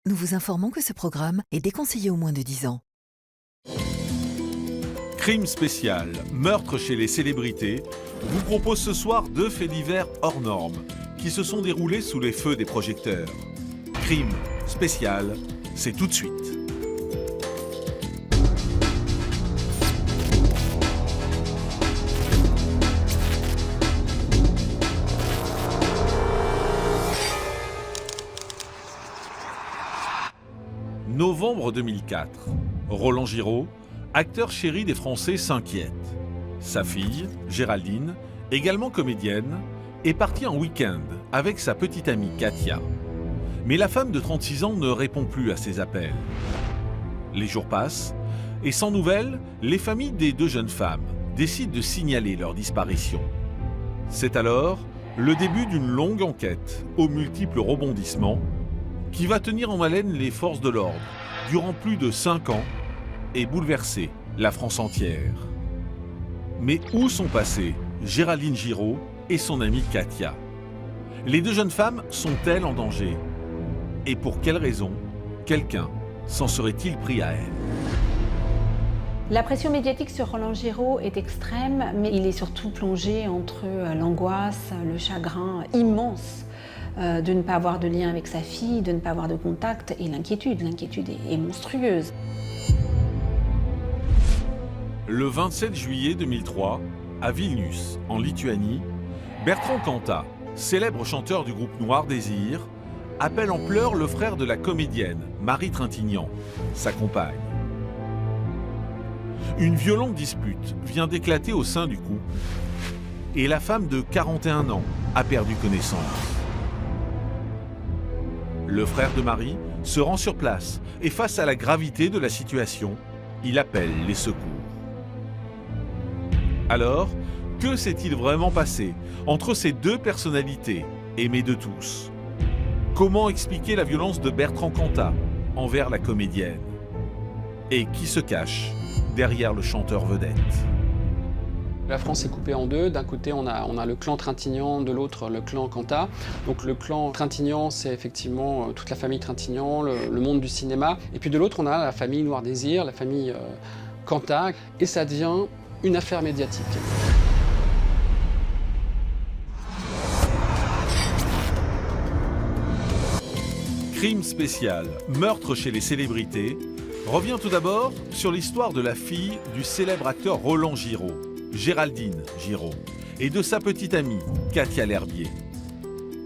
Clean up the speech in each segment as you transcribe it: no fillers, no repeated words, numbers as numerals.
Nous vous informons que ce programme est déconseillé aux moins de 10 ans. Crime spécial, meurtre chez les célébrités, vous propose ce soir 2 faits divers hors normes qui se sont déroulés sous les feux des projecteurs. Crime spécial, c'est tout de suite. Novembre 2004. Roland Giraud, acteur chéri des Français, s'inquiète. Sa fille, Géraldine, également comédienne, est partie en week-end avec sa petite amie Katia. Mais la femme de 36 ans ne répond plus à ses appels. Les jours passent et sans nouvelles, les familles des 2 jeunes femmes décident de signaler leur disparition. C'est alors le début d'une longue enquête aux multiples rebondissements qui va tenir en haleine les forces de l'ordre durant plus de 5 ans et bouleverser la France entière. Mais où sont passées Géraldine Giraud et son amie Katia? Les 2 jeunes femmes sont-elles en danger? Et pour quelles raisons quelqu'un s'en serait-il pris à elles? La pression médiatique sur Roland Giraud est extrême, mais il est surtout plongé entre l'angoisse, le chagrin immense de ne pas avoir de lien avec sa fille, de ne pas avoir de contact, et l'inquiétude. L'inquiétude est monstrueuse. Le 27 juillet 2003, à Vilnius, en Lituanie, Bertrand Cantat, célèbre chanteur du groupe Noir Désir, appelle en pleurs le frère de la comédienne, Marie Trintignant, sa compagne. Une violente dispute vient d'éclater au sein du couple et la femme de 41 ans a perdu connaissance. Le frère de Marie se rend sur place et face à la gravité de la situation, il appelle les secours. Alors, que s'est-il vraiment passé entre ces 2 personnalités aimées de tous? Comment expliquer la violence de Bertrand Cantat envers la comédienne? Et qui se cache derrière le chanteur vedette? La France est coupée en 2. D'un côté, on a le clan Trintignant, de l'autre, le clan Cantat. Donc le clan Trintignant, c'est effectivement toute la famille Trintignant, le monde du cinéma. Et puis de l'autre, on a la famille Noir Désir, la famille Cantat. Et ça devient une affaire médiatique. Crime spécial, meurtre chez les célébrités, revient tout d'abord sur l'histoire de la fille du célèbre acteur Roland Giraud, Géraldine Giraud, et de sa petite amie, Katia L'Herbier.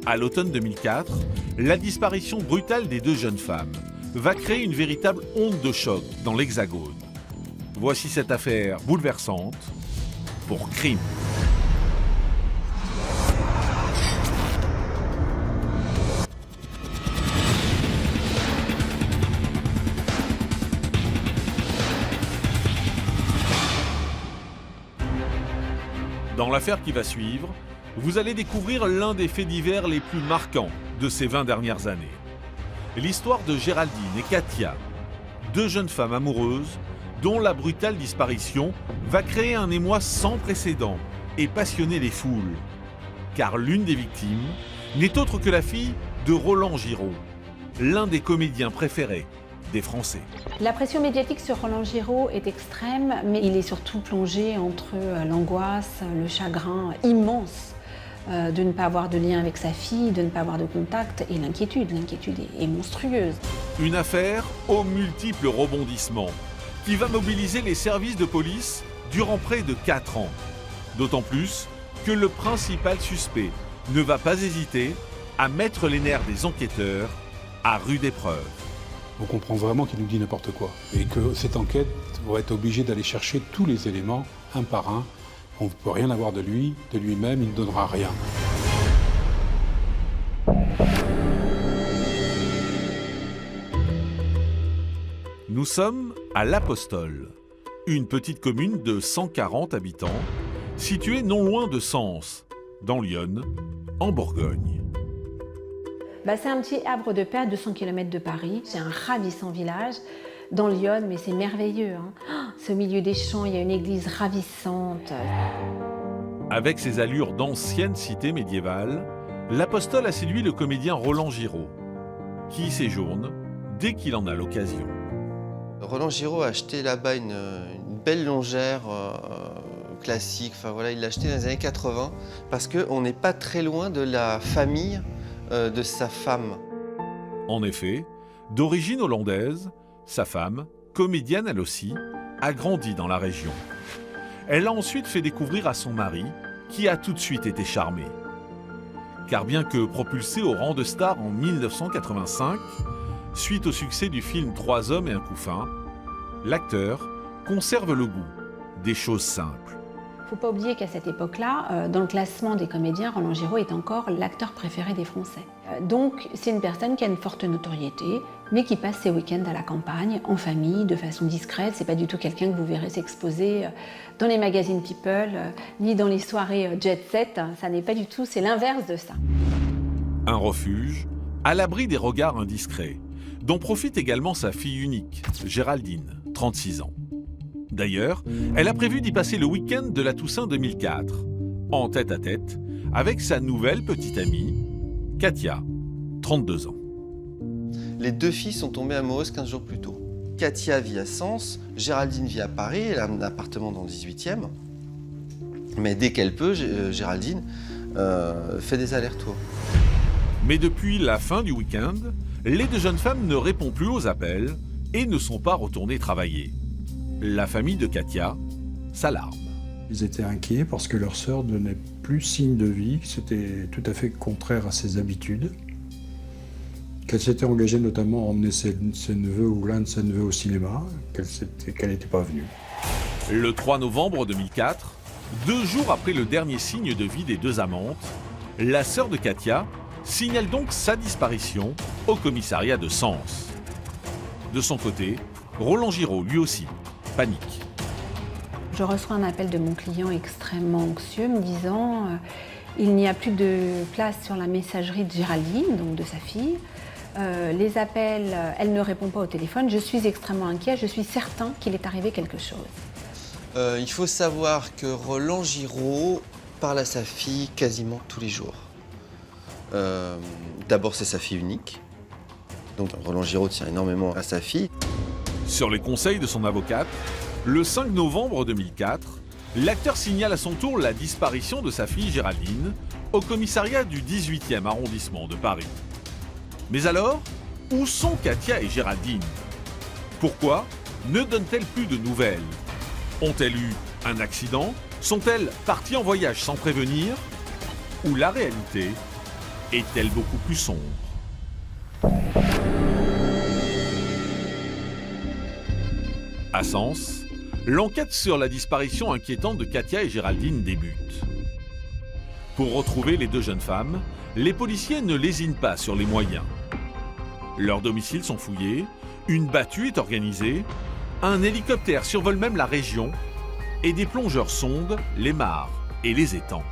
À l'automne 2004, la disparition brutale des 2 jeunes femmes va créer une véritable onde de choc dans l'Hexagone. Voici cette affaire bouleversante pour Crime. Dans l'affaire qui va suivre, vous allez découvrir l'un des faits divers les plus marquants de ces 20 dernières années. L'histoire de Géraldine et Katia, 2 jeunes femmes amoureuses dont la brutale disparition va créer un émoi sans précédent et passionner les foules. Car l'une des victimes n'est autre que la fille de Roland Giraud, l'un des comédiens préférés des Français. La pression médiatique sur Roland Giraud est extrême, mais il est surtout plongé entre l'angoisse, le chagrin immense de ne pas avoir de lien avec sa fille, de ne pas avoir de contact, et l'inquiétude. L'inquiétude est monstrueuse. Une affaire aux multiples rebondissements qui va mobiliser les services de police durant près de 4 ans. D'autant plus que le principal suspect ne va pas hésiter à mettre les nerfs des enquêteurs à rude épreuve. On comprend vraiment qu'il nous dit n'importe quoi et que cette enquête va être obligée d'aller chercher tous les éléments un par un. On ne peut rien avoir de lui, de lui-même, il ne donnera rien. Nous sommes à l'Apostole, une petite commune de 140 habitants, située non loin de Sens, dans l'Yonne, en Bourgogne. C'est un petit havre de paix à 200 km de Paris. C'est un ravissant village dans l'Yonne, mais c'est merveilleux. C'est au milieu des champs, il y a une église ravissante. Avec ses allures d'ancienne cité médiévale, l'Apostole a séduit le comédien Roland Giraud, qui y séjourne dès qu'il en a l'occasion. Roland Giraud a acheté là-bas une belle longère classique. Enfin voilà, il l'a acheté dans les années 80 parce qu'on n'est pas très loin de la famille de sa femme. En effet, d'origine hollandaise, sa femme, comédienne elle aussi, a grandi dans la région. Elle l'a ensuite fait découvrir à son mari, qui a tout de suite été charmé. Car bien que propulsé au rang de star en 1985, suite au succès du film 3 hommes et un couffin, l'acteur conserve le goût des choses simples. Il ne faut pas oublier qu'à cette époque-là, dans le classement des comédiens, Roland Giraud est encore l'acteur préféré des Français. Donc c'est une personne qui a une forte notoriété, mais qui passe ses week-ends à la campagne, en famille, de façon discrète. C'est pas du tout quelqu'un que vous verrez s'exposer dans les magazines People, ni dans les soirées Jet Set. Ça n'est pas du tout, c'est l'inverse de ça. Un refuge, à l'abri des regards indiscrets, dont profite également sa fille unique, Géraldine, 36 ans. D'ailleurs, elle a prévu d'y passer le week-end de la Toussaint 2004, en tête-à-tête, avec sa nouvelle petite amie, Katia, 32 ans. Les deux filles sont tombées amoureuses 15 jours plus tôt. Katia vit à Sens, Géraldine vit à Paris, elle a un appartement dans le 18e. Mais dès qu'elle peut, Géraldine fait des allers-retours. Mais depuis la fin du week-end, les deux jeunes femmes ne répondent plus aux appels et ne sont pas retournées travailler. La famille de Katia s'alarme. Ils étaient inquiets parce que leur sœur ne donnait plus signe de vie, c'était tout à fait contraire à ses habitudes. Qu'elle s'était engagée notamment à emmener ses neveux ou l'un de ses neveux au cinéma, qu'elle n'était pas venue. Le 3 novembre 2004, 2 jours après le dernier signe de vie des deux amantes, la sœur de Katia signale donc sa disparition au commissariat de Sens. De son côté, Roland Giraud, lui aussi, panique. Je reçois un appel de mon client extrêmement anxieux me disant il n'y a plus de place sur la messagerie de Géraldine, donc de sa fille. Les appels, elle ne répond pas au téléphone. Je suis extrêmement inquiet, je suis certain qu'il est arrivé quelque chose. Il faut savoir que Roland Giraud parle à sa fille quasiment tous les jours. D'abord, c'est sa fille unique. Donc Roland Giraud tient énormément à sa fille. Sur les conseils de son avocate, le 5 novembre 2004, l'acteur signale à son tour la disparition de sa fille Géraldine au commissariat du 18e arrondissement de Paris. Mais alors, où sont Katia et Géraldine? Pourquoi ne donnent-elles plus de nouvelles? Ont-elles eu un accident? Sont-elles parties en voyage sans prévenir? Ou la réalité est-elle beaucoup plus sombre? À Sens, l'enquête sur la disparition inquiétante de Katia et Géraldine débute. Pour retrouver les deux jeunes femmes, les policiers ne lésinent pas sur les moyens. Leurs domiciles sont fouillés, une battue est organisée, un hélicoptère survole même la région et des plongeurs sondent les mares et les étangs.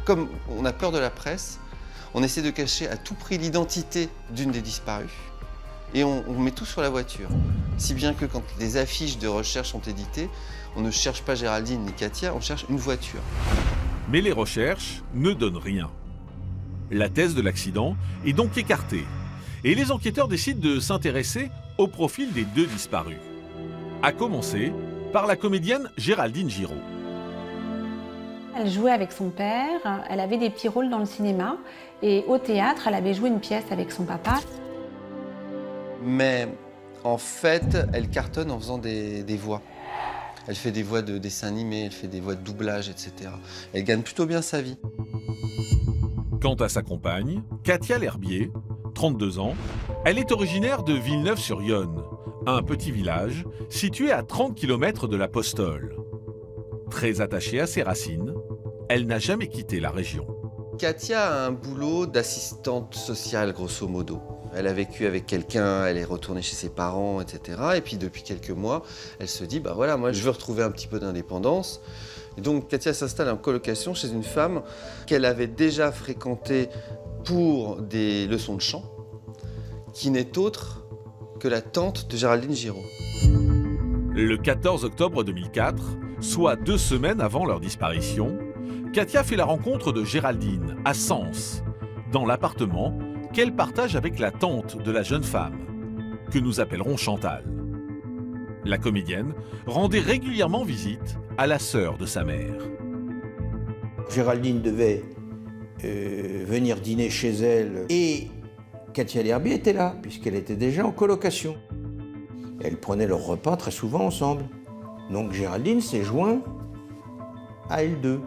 Comme on a peur de la presse, on essaie de cacher à tout prix l'identité d'une des disparues. Et on met tout sur la voiture. Si bien que quand des affiches de recherche sont éditées, on ne cherche pas Géraldine ni Katia, on cherche une voiture. Mais les recherches ne donnent rien. La thèse de l'accident est donc écartée. Et les enquêteurs décident de s'intéresser au profil des deux disparus. À commencer par la comédienne Géraldine Giraud. Elle jouait avec son père, elle avait des petits rôles dans le cinéma et au théâtre, elle avait joué une pièce avec son papa. Mais en fait, elle cartonne en faisant des voix. Elle fait des voix de dessins animés, elle fait des voix de doublage, etc. Elle gagne plutôt bien sa vie. Quant à sa compagne, Katia L'Herbier, 32 ans, elle est originaire de Villeneuve-sur-Yonne, un petit village situé à 30 km de l'Apostole. Très attachée à ses racines, elle n'a jamais quitté la région. Katia a un boulot d'assistante sociale, grosso modo. Elle a vécu avec quelqu'un, elle est retournée chez ses parents, etc. Et puis depuis quelques mois, elle se dit, bah voilà, moi je veux retrouver un petit peu d'indépendance. Et donc Katia s'installe en colocation chez une femme qu'elle avait déjà fréquentée pour des leçons de chant, qui n'est autre que la tante de Géraldine Giraud. Le 14 octobre 2004, soit 2 semaines avant leur disparition, Katia fait la rencontre de Géraldine à Sens, dans l'appartement qu'elle partage avec la tante de la jeune femme, que nous appellerons Chantal. La comédienne rendait régulièrement visite à la sœur de sa mère. Géraldine devait venir dîner chez elle et Katia L'Herbier était là, puisqu'elle était déjà en colocation. Elles prenaient leur repas très souvent ensemble. Donc Géraldine s'est jointe à elles deux.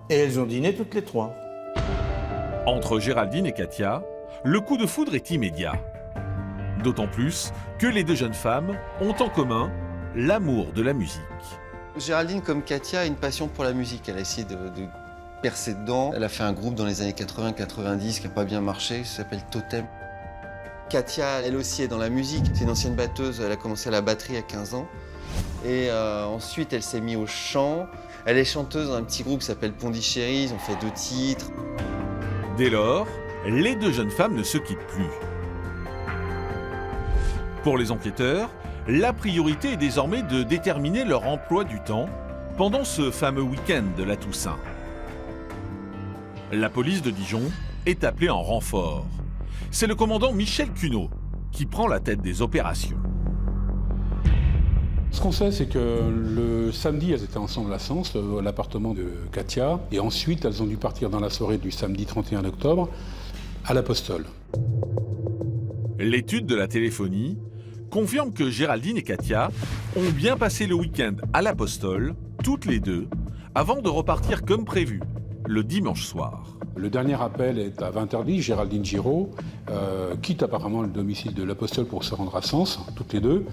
Et elles ont dîné toutes les trois. Entre Géraldine et Katia, le coup de foudre est immédiat. D'autant plus que les deux jeunes femmes ont en commun l'amour de la musique. Géraldine, comme Katia, a une passion pour la musique. Elle a essayé de percer dedans. Elle a fait un groupe dans les années 80-90 qui n'a pas bien marché, qui s'appelle Totem. Katia, elle aussi, est dans la musique. C'est une ancienne batteuse, elle a commencé à la batterie à 15 ans. Et ensuite, elle s'est mise au chant. Elle est chanteuse dans un petit groupe qui s'appelle Pondichéry, ils ont fait 2 titres. Dès lors, les deux jeunes femmes ne se quittent plus. Pour les enquêteurs, la priorité est désormais de déterminer leur emploi du temps pendant ce fameux week-end de la Toussaint. La police de Dijon est appelée en renfort. C'est le commandant Michel Cuneau qui prend la tête des opérations. Ce qu'on sait, c'est que le samedi, elles étaient ensemble à Sens, à l'appartement de Katia, et ensuite, elles ont dû partir dans la soirée du samedi 31 octobre à l'Apostole. L'étude de la téléphonie confirme que Géraldine et Katia ont bien passé le week-end à l'Apostole, toutes les deux, avant de repartir comme prévu, le dimanche soir. Le dernier appel est à 20h10. Géraldine Giraud quitte apparemment le domicile de l'Apostole pour se rendre à Sens, toutes les deux,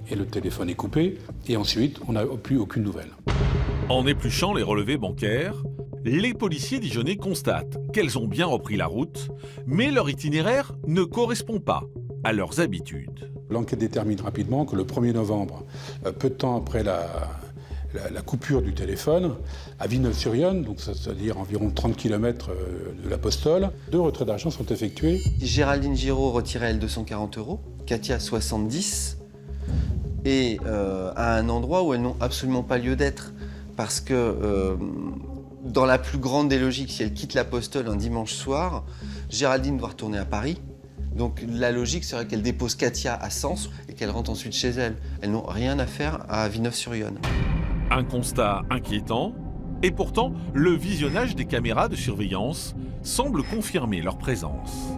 et le téléphone est coupé, et ensuite, on n'a plus aucune nouvelle. En épluchant les relevés bancaires, les policiers dijonnais constatent qu'elles ont bien repris la route, mais leur itinéraire ne correspond pas à leurs habitudes. L'enquête détermine rapidement que le 1er novembre, peu de temps après la coupure du téléphone, à Villeneuve-sur-Yonne, donc c'est-à-dire environ 30 km de l'Apostole, 2 retraits d'argent sont effectués. Géraldine Giraud retirait elle 240 €, Katia 70, et à un endroit où elles n'ont absolument pas lieu d'être. Parce que dans la plus grande des logiques, si elle quitte l'Apostole un dimanche soir, Géraldine doit retourner à Paris. Donc la logique serait qu'elle dépose Katia à Sens et qu'elle rentre ensuite chez elle. Elles n'ont rien à faire à Villeneuve-sur-Yonne. Un constat inquiétant, et pourtant le visionnage des caméras de surveillance semble confirmer leur présence.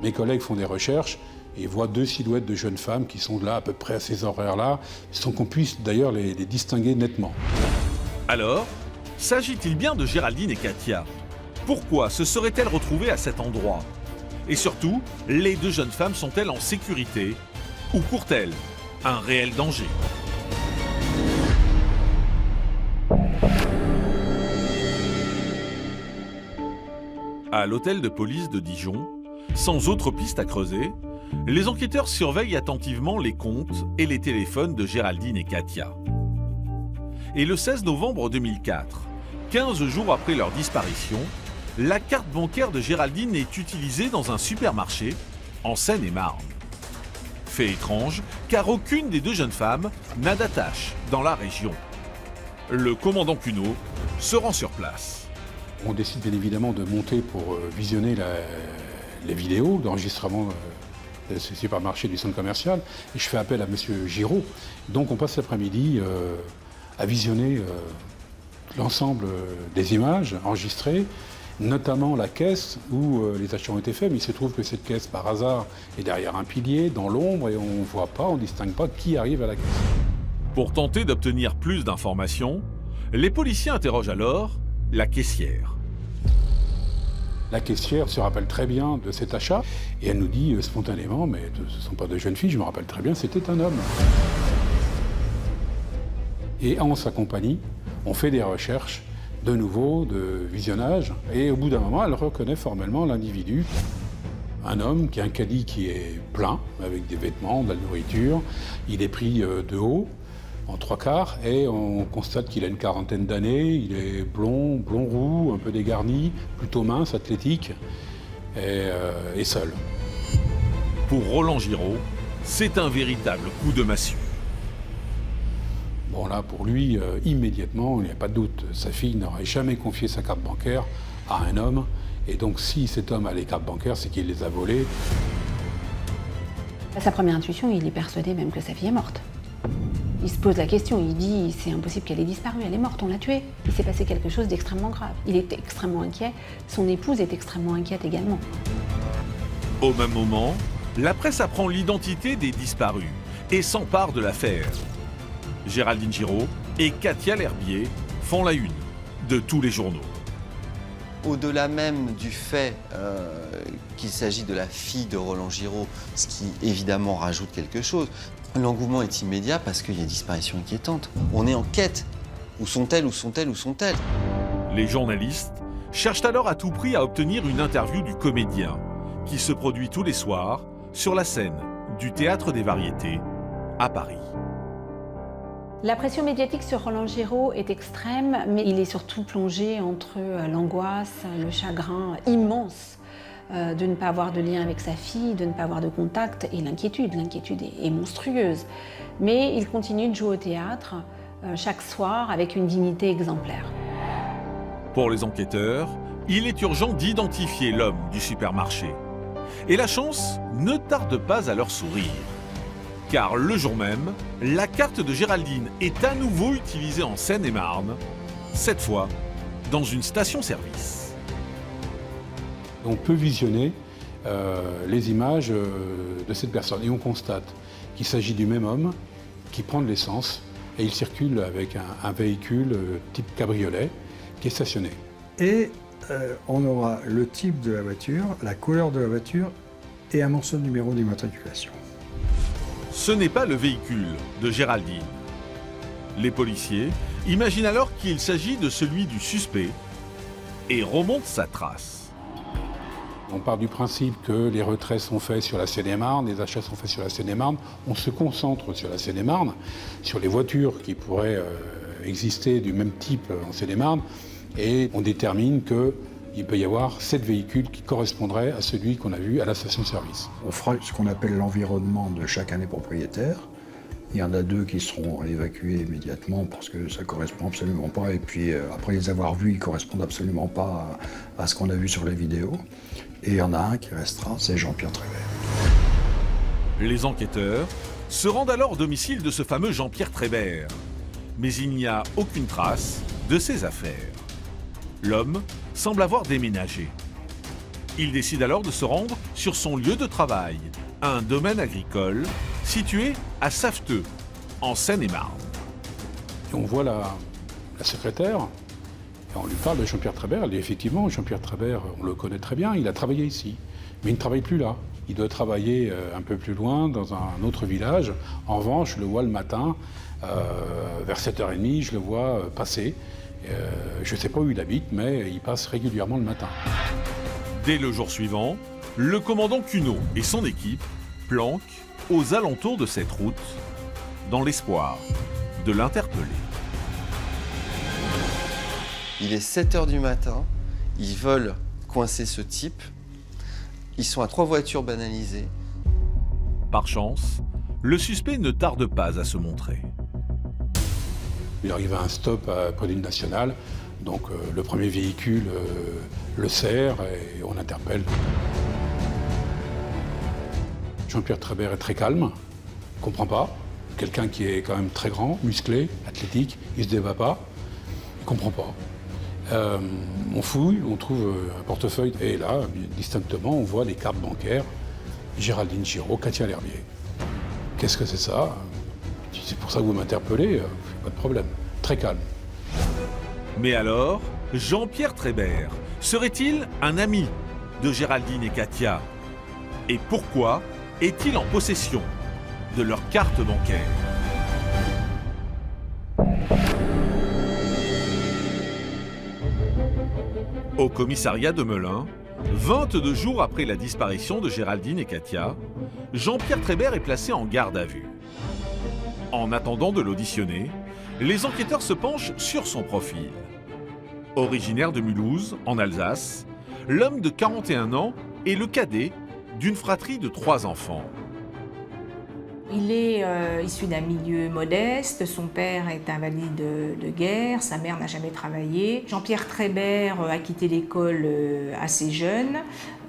Mes collègues font des recherches et voient 2 silhouettes de jeunes femmes qui sont là à peu près à ces horaires-là, sans qu'on puisse d'ailleurs les distinguer nettement. Alors, s'agit-il bien de Géraldine et Katia ? Pourquoi se seraient-elles retrouvées à cet endroit ? Et surtout, les deux jeunes femmes sont-elles en sécurité ou courent-elles un réel danger ? À l'hôtel de police de Dijon, sans autre piste à creuser, les enquêteurs surveillent attentivement les comptes et les téléphones de Géraldine et Katia. Et le 16 novembre 2004, 15 jours après leur disparition, la carte bancaire de Géraldine est utilisée dans un supermarché en Seine-et-Marne. Fait étrange, car aucune des deux jeunes femmes n'a d'attache dans la région. Le commandant Cuneau se rend sur place. On décide bien évidemment de monter pour visionner les vidéos d'enregistrement de ce supermarché du centre commercial. Et je fais appel à M. Giraud. Donc on passe l'après-midi à visionner l'ensemble des images enregistrées, notamment la caisse où les achats ont été faits. Mais il se trouve que cette caisse, par hasard, est derrière un pilier, dans l'ombre, et on ne voit pas, on ne distingue pas qui arrive à la caisse. Pour tenter d'obtenir plus d'informations, les policiers interrogent alors la caissière. La caissière se rappelle très bien de cet achat et elle nous dit spontanément, mais ce ne sont pas de jeunes filles, je me rappelle très bien, c'était un homme. Et en sa compagnie, on fait des recherches de nouveau, de visionnage, et au bout d'un moment, elle reconnaît formellement l'individu. Un homme qui a un caddie qui est plein, avec des vêtements, de la nourriture, il est pris de haut, en 3/4, et on constate qu'il a une quarantaine d'années, il est blond roux, un peu dégarni, plutôt mince, athlétique, et seul. Pour Roland Giraud, c'est un véritable coup de massue. Bon là, pour lui, immédiatement, il n'y a pas de doute, sa fille n'aurait jamais confié sa carte bancaire à un homme, et donc si cet homme a les cartes bancaires, c'est qu'il les a volées. À sa première intuition, il est persuadé même que sa fille est morte. Il se pose la question, il dit c'est impossible qu'elle ait disparu, elle est morte, on l'a tuée. Il s'est passé quelque chose d'extrêmement grave. Il est extrêmement inquiet, son épouse est extrêmement inquiète également. Au même moment, la presse apprend l'identité des disparus et s'empare de l'affaire. Géraldine Giraud et Katia L'Herbier font la une de tous les journaux. Au-delà même du fait qu'il s'agit de la fille de Roland Giraud, ce qui évidemment rajoute quelque chose, l'engouement est immédiat parce qu'il y a disparition inquiétante. On est en quête. Où sont-elles, où sont-elles, où sont-elles? Les journalistes cherchent alors à tout prix à obtenir une interview du comédien qui se produit tous les soirs sur la scène du Théâtre des Variétés à Paris. La pression médiatique sur Roland Giraud est extrême, mais il est surtout plongé entre l'angoisse, le chagrin immense de ne pas avoir de lien avec sa fille, de ne pas avoir de contact, et l'inquiétude. L'inquiétude est monstrueuse. Mais il continue de jouer au théâtre chaque soir avec une dignité exemplaire. Pour les enquêteurs, il est urgent d'identifier l'homme du supermarché. Et la chance ne tarde pas à leur sourire. Car le jour même, la carte de Géraldine est à nouveau utilisée en Seine-et-Marne, cette fois dans une station-service. On peut visionner les images de cette personne et on constate qu'il s'agit du même homme qui prend de l'essence et il circule avec un véhicule type cabriolet qui est stationné. Et on aura le type de la voiture, la couleur de la voiture et un morceau de numéro d'immatriculation. Ce n'est pas le véhicule de Géraldine. Les policiers imaginent alors qu'il s'agit de celui du suspect et remontent sa trace. On part du principe que les retraits sont faits sur la Seine-et-Marne, les achats sont faits sur la Seine-et-Marne. On se concentre sur la Seine-et-Marne, sur les voitures qui pourraient exister du même type en Seine-et-Marne, et on détermine qu'il peut y avoir 7 véhicules qui correspondraient à celui qu'on a vu à la station-service. On fera ce qu'on appelle l'environnement de chacun des propriétaires. Il y en a 2 qui seront évacués immédiatement parce que ça ne correspond absolument pas. Et puis après les avoir vus, ils ne correspondent absolument pas à ce qu'on a vu sur les vidéos. Et il y en a un qui restera, c'est Jean-Pierre Trébert. Les enquêteurs se rendent alors au domicile de ce fameux Jean-Pierre Trébert. Mais il n'y a aucune trace de ses affaires. L'homme semble avoir déménagé. Il décide alors de se rendre sur son lieu de travail, un domaine agricole situé à Saveteux, en Seine-et-Marne. Et on voit la secrétaire, et on lui parle de Jean-Pierre Trébert. Elle dit effectivement, Jean-Pierre Trébert, on le connaît très bien, il a travaillé ici. Mais il ne travaille plus là. Il doit travailler un peu plus loin, dans un autre village. En revanche, je le vois le matin, vers 7h30, je le vois passer. Je ne sais pas où il habite, mais il passe régulièrement le matin. Dès le jour suivant, le commandant Cuneau et son équipe planquent aux alentours de cette route, dans l'espoir de l'interpeller. Il est 7h du matin, ils veulent coincer ce type. Ils sont à 3 voitures banalisées. Par chance, le suspect ne tarde pas à se montrer. Il arrive à un stop près d'une nationale, donc le premier véhicule le serre et on interpelle. Jean-Pierre Trébert est très calme, ne comprend pas. Quelqu'un qui est quand même très grand, musclé, athlétique, il ne se débat pas, il ne comprend pas. On fouille, on trouve un portefeuille et là, distinctement, on voit les cartes bancaires Géraldine Giraud, Katia L'Herbier. Qu'est-ce que c'est ça? C'est pour ça que vous m'interpellez, pas de problème. Très calme. Mais alors, Jean-Pierre Trébert serait-il un ami de Géraldine et Katia? Et pourquoi est-il en possession de leurs cartes bancaires? Au commissariat de Melun, 22 jours après la disparition de Géraldine et Katia, Jean-Pierre Trébert est placé en garde à vue. En attendant de l'auditionner, les enquêteurs se penchent sur son profil. Originaire de Mulhouse, en Alsace, l'homme de 41 ans est le cadet d'une fratrie de 3 enfants. Il est issu d'un milieu modeste, son père est invalide de guerre, sa mère n'a jamais travaillé. Jean-Pierre Trébert a quitté l'école assez jeune.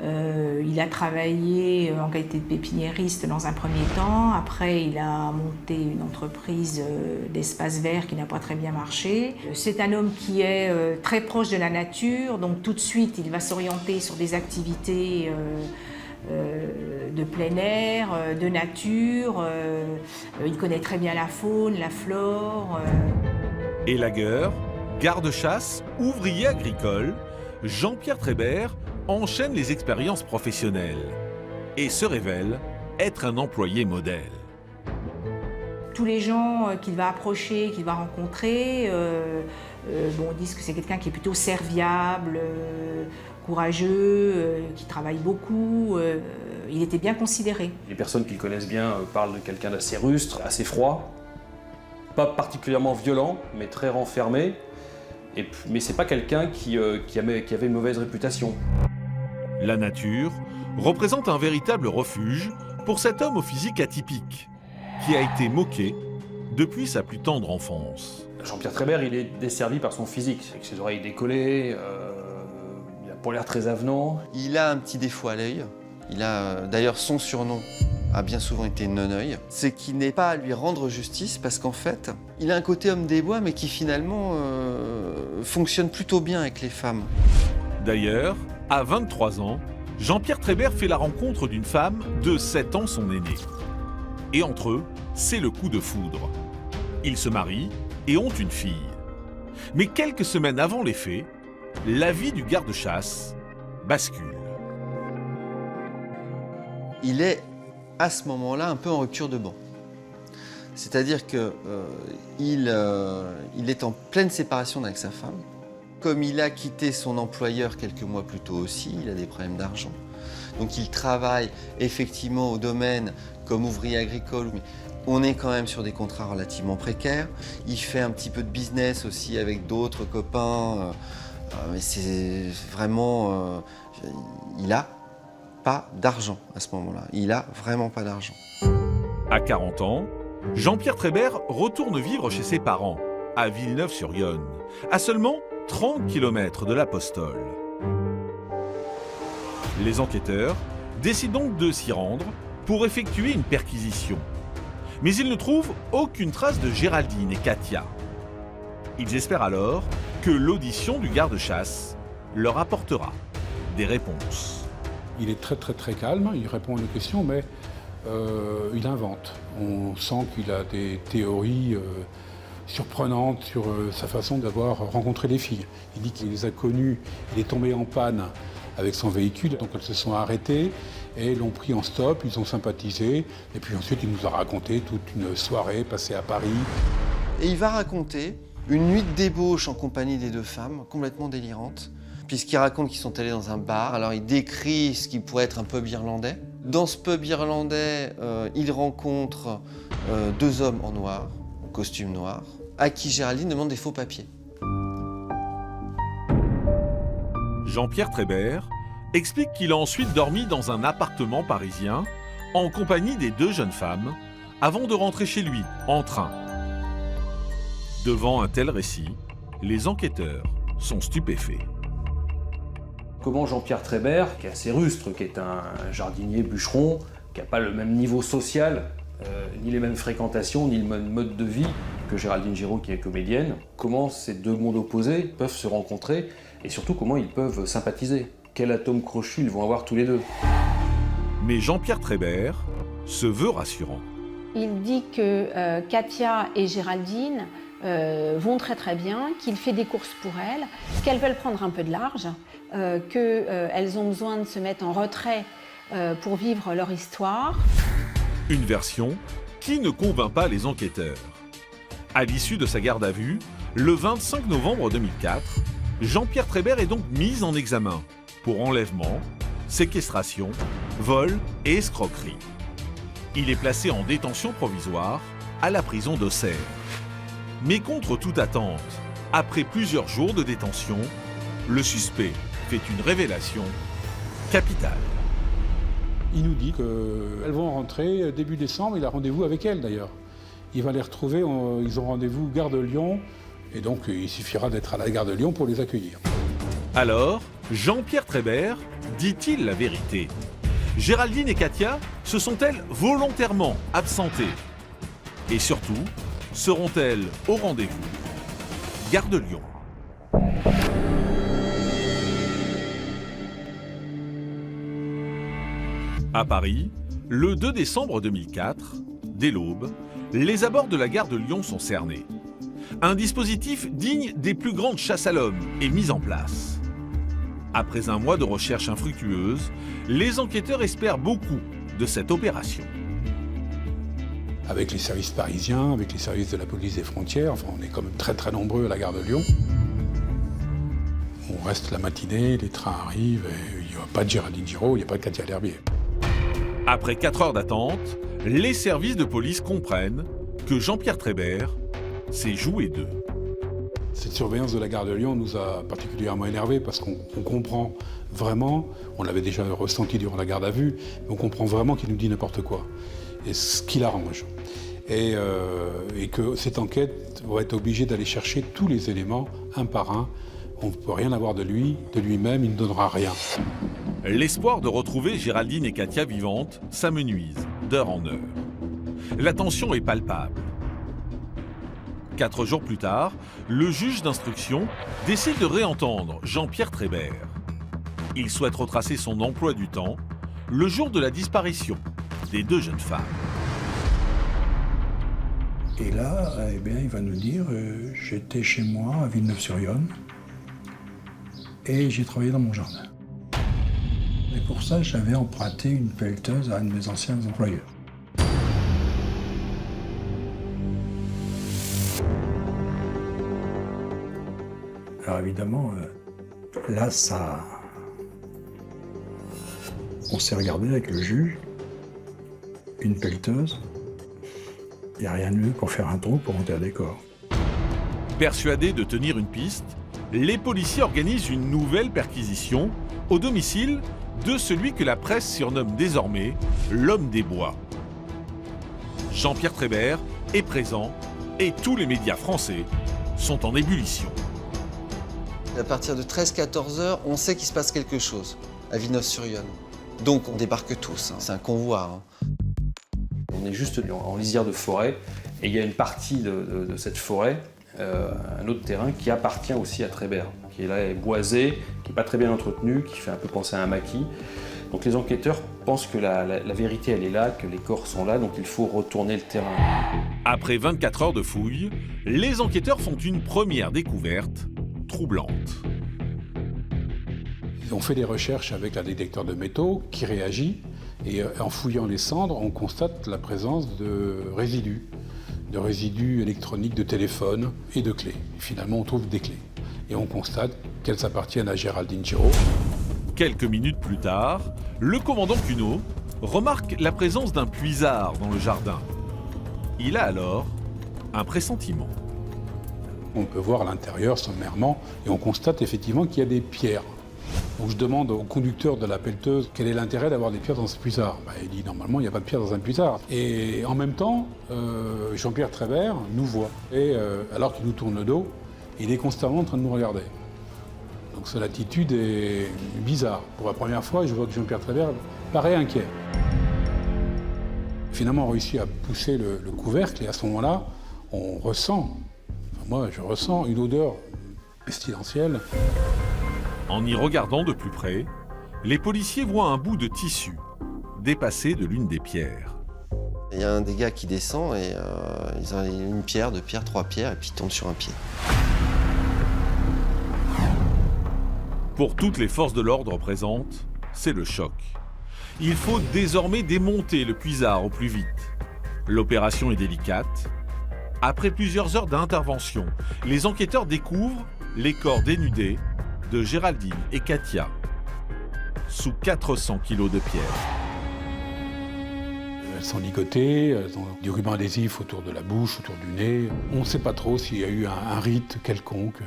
Il a travaillé en qualité de pépiniériste dans un premier temps. Après, il a monté une entreprise d'espace vert qui n'a pas très bien marché. C'est un homme qui est très proche de la nature, donc tout de suite, il va s'orienter sur des activités de plein air, de nature. Il connaît très bien la faune, la flore. Élagueur, garde-chasse, ouvrier agricole, Jean-Pierre Trébert enchaîne les expériences professionnelles et se révèle être un employé modèle. Tous les gens qu'il va approcher, qu'il va rencontrer, disent que c'est quelqu'un qui est plutôt serviable, courageux, qui travaille beaucoup. Il était bien considéré. Les personnes qui le connaissent bien parlent de quelqu'un d'assez rustre, assez froid, pas particulièrement violent, mais très renfermé. Mais c'est pas quelqu'un qui avait une mauvaise réputation. La nature représente un véritable refuge pour cet homme au physique atypique, qui a été moqué depuis sa plus tendre enfance. Jean-Pierre Trébert, il est desservi par son physique, avec ses oreilles décollées, il a pas l'air très avenant. Il a un petit défaut à l'œil. Il a d'ailleurs son surnom a bien souvent été non-œil. C'est qu'il n'est pas à lui rendre justice parce qu'en fait, il a un côté homme des bois mais qui finalement fonctionne plutôt bien avec les femmes. D'ailleurs, à 23 ans, Jean-Pierre Trébert fait la rencontre d'une femme de 7 ans son aîné. Et entre eux, c'est le coup de foudre. Ils se marient et ont une fille. Mais quelques semaines avant les faits, la vie du garde-chasse bascule. Il est à ce moment-là un peu en rupture de banc. C'est-à-dire qu'il est en pleine séparation avec sa femme. Comme il a quitté son employeur quelques mois plus tôt aussi, il a des problèmes d'argent. Donc il travaille effectivement au domaine comme ouvrier agricole, mais on est quand même sur des contrats relativement précaires. Il fait un petit peu de business aussi avec d'autres copains, mais c'est vraiment... il n'a pas d'argent à ce moment-là. Il n'a vraiment pas d'argent. À 40 ans, Jean-Pierre Trébert retourne vivre chez ses parents, à Villeneuve-sur-Yonne, à seulement 30 km de l'Apostole. Les enquêteurs décident donc de s'y rendre pour effectuer une perquisition. Mais ils ne trouvent aucune trace de Géraldine et Katia. Ils espèrent alors que l'audition du garde-chasse leur apportera des réponses. Il est très très très calme, il répond à nos questions, mais il invente. On sent qu'il a des théories surprenantes sur sa façon d'avoir rencontré les filles. Il dit qu'il les a connues, il est tombé en panne avec son véhicule, donc elles se sont arrêtées et l'ont pris en stop, ils ont sympathisé, et puis ensuite il nous a raconté toute une soirée passée à Paris. Et il va raconter une nuit de débauche en compagnie des deux femmes, complètement délirante, puisqu'il raconte qu'ils sont allés dans un bar. Alors il décrit ce qui pourrait être un pub irlandais. Dans ce pub irlandais, il rencontre deux hommes en noir, en costume noir, à qui Géraldine demande des faux papiers. Jean-Pierre Trébert explique qu'il a ensuite dormi dans un appartement parisien en compagnie des deux jeunes femmes avant de rentrer chez lui en train. Devant un tel récit, les enquêteurs sont stupéfaits. Comment Jean-Pierre Trébert, qui est assez rustre, qui est un jardinier bûcheron, qui n'a pas le même niveau social, ni les mêmes fréquentations, ni le même mode de vie que Géraldine Giraud, qui est comédienne, comment ces deux mondes opposés peuvent se rencontrer et surtout comment ils peuvent sympathiser. Quel atome crochu ils vont avoir tous les deux. Mais Jean-Pierre Trébert se veut rassurant. Il dit que Katia et Géraldine vont très très bien, qu'il fait des courses pour elles, qu'elles veulent prendre un peu de large, qu'elles ont besoin de se mettre en retrait pour vivre leur histoire. Une version qui ne convainc pas les enquêteurs. À l'issue de sa garde à vue, le 25 novembre 2004, Jean-Pierre Trébert est donc mis en examen pour enlèvement, séquestration, vol et escroquerie. Il est placé en détention provisoire à la prison d'Auxerre. Mais contre toute attente, après plusieurs jours de détention, le suspect fait une révélation capitale. Il nous dit qu'elles vont rentrer début décembre, il a rendez-vous avec elles d'ailleurs. Il va les retrouver, ils ont rendez-vous gare de Lyon, et donc il suffira d'être à la gare de Lyon pour les accueillir. Alors, Jean-Pierre Trébert dit-il la vérité? Géraldine et Katia se sont-elles volontairement absentées? Et surtout, seront-elles au rendez-vous? Gare de Lyon. À Paris, le 2 décembre 2004, dès l'aube, les abords de la gare de Lyon sont cernés. Un dispositif digne des plus grandes chasses à l'homme est mis en place. Après un mois de recherche infructueuse, les enquêteurs espèrent beaucoup de cette opération. Avec les services parisiens, avec les services de la police des frontières, enfin on est quand même très nombreux à la gare de Lyon. On reste la matinée, les trains arrivent, et il n'y a pas de Géraldine Giraud, il n'y a pas de Katia L'Herbier. Après 4 heures d'attente, les services de police comprennent que Jean-Pierre Trébert s'est joué d'eux. Cette surveillance de la gare de Lyon nous a particulièrement énervés parce qu'on comprend vraiment, on l'avait déjà ressenti durant la garde à vue, mais on comprend vraiment qu'il nous dit n'importe quoi, et ce qui l'arrange. Et que cette enquête va être obligée d'aller chercher tous les éléments, un par un. On ne peut rien avoir de lui, de lui-même, il ne donnera rien. L'espoir de retrouver Géraldine et Katia vivantes s'amenuise d'heure en heure. La tension est palpable. 4 jours plus tard, le juge d'instruction décide de réentendre Jean-Pierre Trébert. Il souhaite retracer son emploi du temps le jour de la disparition des 2 jeunes femmes. Et là, eh bien, il va nous dire j'étais chez moi à Villeneuve-sur-Yonne et j'ai travaillé dans mon jardin. Et pour ça, j'avais emprunté une pelleteuse à un de mes anciens employeurs. Alors évidemment, là, ça... On s'est regardé avec le juge, une pelleteuse, il n'y a rien de mieux pour faire un trou pour monter un décor. Persuadés de tenir une piste, les policiers organisent une nouvelle perquisition au domicile de celui que la presse surnomme désormais l'homme des bois. Jean-Pierre Trébert est présent et tous les médias français sont en ébullition. À partir de 13-14 heures, on sait qu'il se passe quelque chose à Villeneuve-sur-Yonne. Donc on débarque tous, hein. C'est un convoi. On est juste en lisière de forêt et il y a une partie de cette forêt, un autre terrain qui appartient aussi à Trébert, qui est là, est boisé, qui n'est pas très bien entretenu, qui fait un peu penser à un maquis. Donc les enquêteurs pensent que la vérité elle est là, que les corps sont là, donc il faut retourner le terrain. Après 24 heures de fouilles, les enquêteurs font une première découverte troublante. On fait des recherches avec un détecteur de métaux qui réagit et en fouillant les cendres, on constate la présence de résidus électroniques, de téléphones et de clés. Et finalement, on trouve des clés et on constate qu'elles appartiennent à Géraldine Giraud. Quelques minutes plus tard, le commandant Cuneau remarque la présence d'un puisard dans le jardin. Il a alors un pressentiment. On peut voir à l'intérieur sommairement et on constate effectivement qu'il y a des pierres. Donc je demande au conducteur de la pelleteuse quel est l'intérêt d'avoir des pierres dans ce puisard. Il dit normalement il n'y a pas de pierres dans un puisard. Et en même temps, Jean-Pierre Trébert nous voit. Et alors qu'il nous tourne le dos, il est constamment en train de nous regarder. Donc cette attitude est bizarre. Pour la première fois, je vois que Jean-Pierre Trébert paraît inquiet. Finalement, on réussit à pousser le couvercle et à ce moment-là, on ressent, moi je ressens une odeur pestilentielle. En y regardant de plus près, les policiers voient un bout de tissu dépassé de l'une des pierres. Il y a un des gars qui descend et ils ont une pierre, 2 pierres, 3 pierres et puis ils tombent sur un pied. Pour toutes les forces de l'ordre présentes, c'est le choc. Il faut désormais démonter le puisard au plus vite. L'opération est délicate. Après plusieurs heures d'intervention, les enquêteurs découvrent les corps dénudés de Géraldine et Katia, sous 400 kilos de pierres. Elles sont ligotées, elles ont du ruban adhésif autour de la bouche, autour du nez. On ne sait pas trop s'il y a eu un rite quelconque.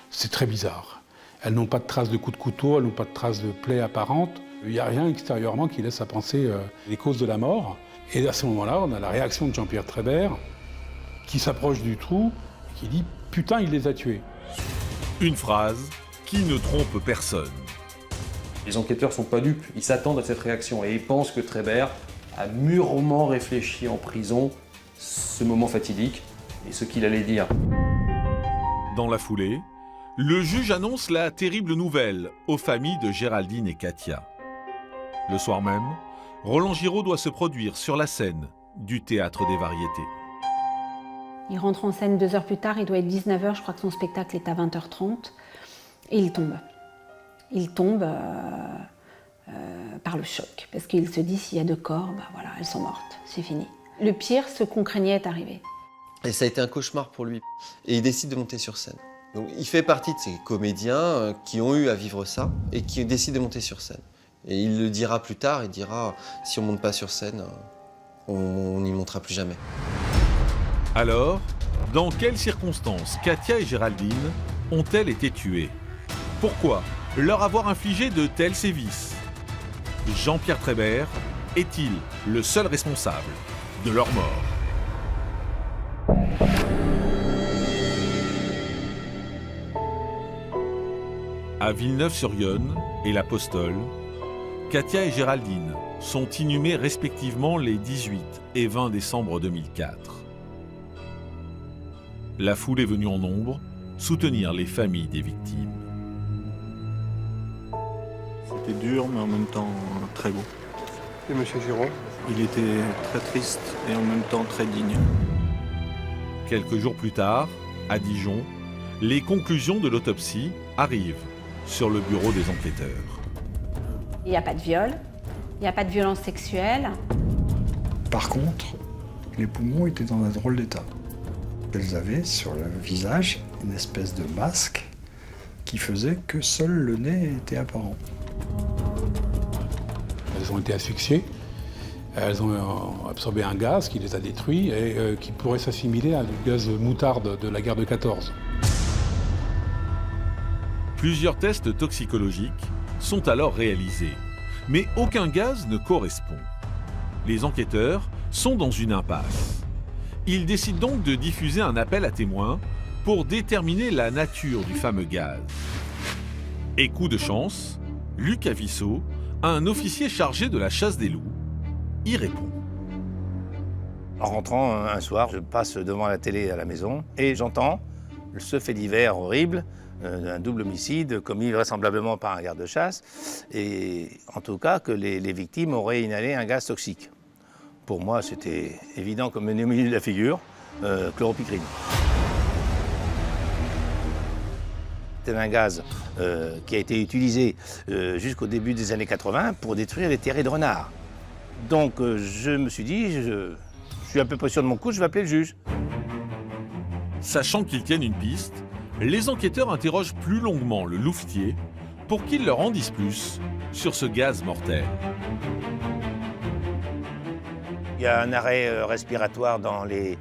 C'est très bizarre. Elles n'ont pas de traces de coups de couteau, elles n'ont pas de traces de plaies apparentes. Il n'y a rien extérieurement qui laisse à penser les causes de la mort. Et à ce moment-là, on a la réaction de Jean-Pierre Trébert qui s'approche du trou et qui dit « Putain, il les a tués ». Une phrase qui ne trompe personne. Les enquêteurs sont pas dupes, ils s'attendent à cette réaction et ils pensent que Trébert a mûrement réfléchi en prison ce moment fatidique et ce qu'il allait dire. Dans la foulée, le juge annonce la terrible nouvelle aux familles de Géraldine et Katia. Le soir même, Roland Giraud doit se produire sur la scène du Théâtre des Variétés. Il rentre en scène 2 heures plus tard, il doit être 19h, je crois que son spectacle est à 20h30, et il tombe. Il tombe par le choc, parce qu'il se dit s'il y a 2 corps, bah voilà, elles sont mortes, c'est fini. Le pire, ce qu'on craignait est arrivé. Et ça a été un cauchemar pour lui. Et il décide de monter sur scène. Donc il fait partie de ces comédiens qui ont eu à vivre ça et qui décident de monter sur scène. Et il le dira plus tard, il dira si on ne monte pas sur scène, on n'y montera plus jamais. Alors, dans quelles circonstances Katia et Géraldine ont-elles été tuées? Pourquoi leur avoir infligé de tels sévices? Jean-Pierre Trébert est-il le seul responsable de leur mort? À Villeneuve-sur-Yonne et l'Apostole, Katia et Géraldine sont inhumées respectivement les 18 et 20 décembre 2004. La foule est venue en nombre soutenir les familles des victimes. C'était dur, mais en même temps très beau. Et Monsieur Giraud? Il était très triste et en même temps très digne. Quelques jours plus tard, à Dijon, les conclusions de l'autopsie arrivent sur le bureau des enquêteurs. Il n'y a pas de viol, il n'y a pas de violence sexuelle. Par contre, les poumons étaient dans un drôle d'état. Elles avaient sur le visage une espèce de masque qui faisait que seul le nez était apparent. Elles ont été asphyxiées, elles ont absorbé un gaz qui les a détruits et qui pourrait s'assimiler à du gaz moutarde de la guerre de 14. Plusieurs tests toxicologiques sont alors réalisés, mais aucun gaz ne correspond. Les enquêteurs sont dans une impasse. Ils décident donc de diffuser un appel à témoins pour déterminer la nature du fameux gaz. Et coup de chance, Luc Avissot, un officier chargé de la chasse des loups, y répond. En rentrant un soir, je passe devant la télé à la maison et j'entends ce fait divers horrible d'un double homicide commis vraisemblablement par un garde-chasse et en tout cas que les victimes auraient inhalé un gaz toxique. Pour moi, c'était évident comme un au milieu de la figure, chloropicrine. C'est un gaz qui a été utilisé jusqu'au début des années 80 pour détruire les terrets de renards. Donc je me suis dit, je suis un peu pression de mon coup, je vais appeler le juge. Sachant qu'ils tiennent une piste, les enquêteurs interrogent plus longuement le louvetier pour qu'il leur en dise plus sur ce gaz mortel. Il y a un arrêt respiratoire dans les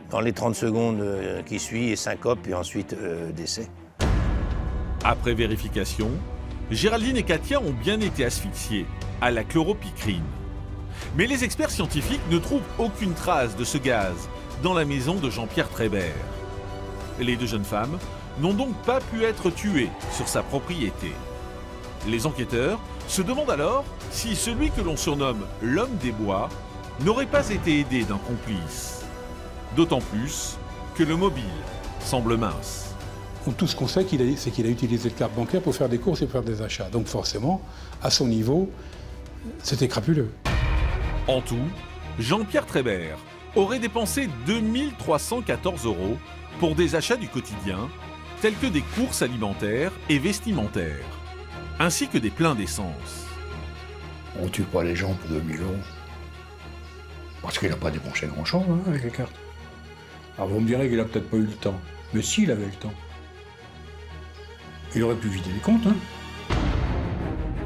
30 secondes qui suit, et syncope, et ensuite décès. Après vérification, Géraldine et Katia ont bien été asphyxiées à la chloropicrine. Mais les experts scientifiques ne trouvent aucune trace de ce gaz dans la maison de Jean-Pierre Trébert. Les 2 jeunes femmes n'ont donc pas pu être tuées sur sa propriété. Les enquêteurs se demandent alors si celui que l'on surnomme l'homme des bois n'aurait pas été aidé d'un complice. D'autant plus que le mobile semble mince. Tout ce qu'on sait, c'est qu'il a utilisé le carte bancaire pour faire des courses et pour faire des achats. Donc forcément, à son niveau, c'était crapuleux. En tout, Jean-Pierre Trébert aurait dépensé 2314 € pour des achats du quotidien, tels que des courses alimentaires et vestimentaires, ainsi que des pleins d'essence. On ne tue pas les gens pour 2000 €. Parce qu'il n'a pas dépensé grand-chose avec les cartes. Alors vous me direz qu'il n'a peut-être pas eu le temps. Mais si, il avait le temps. Il aurait pu vider les comptes.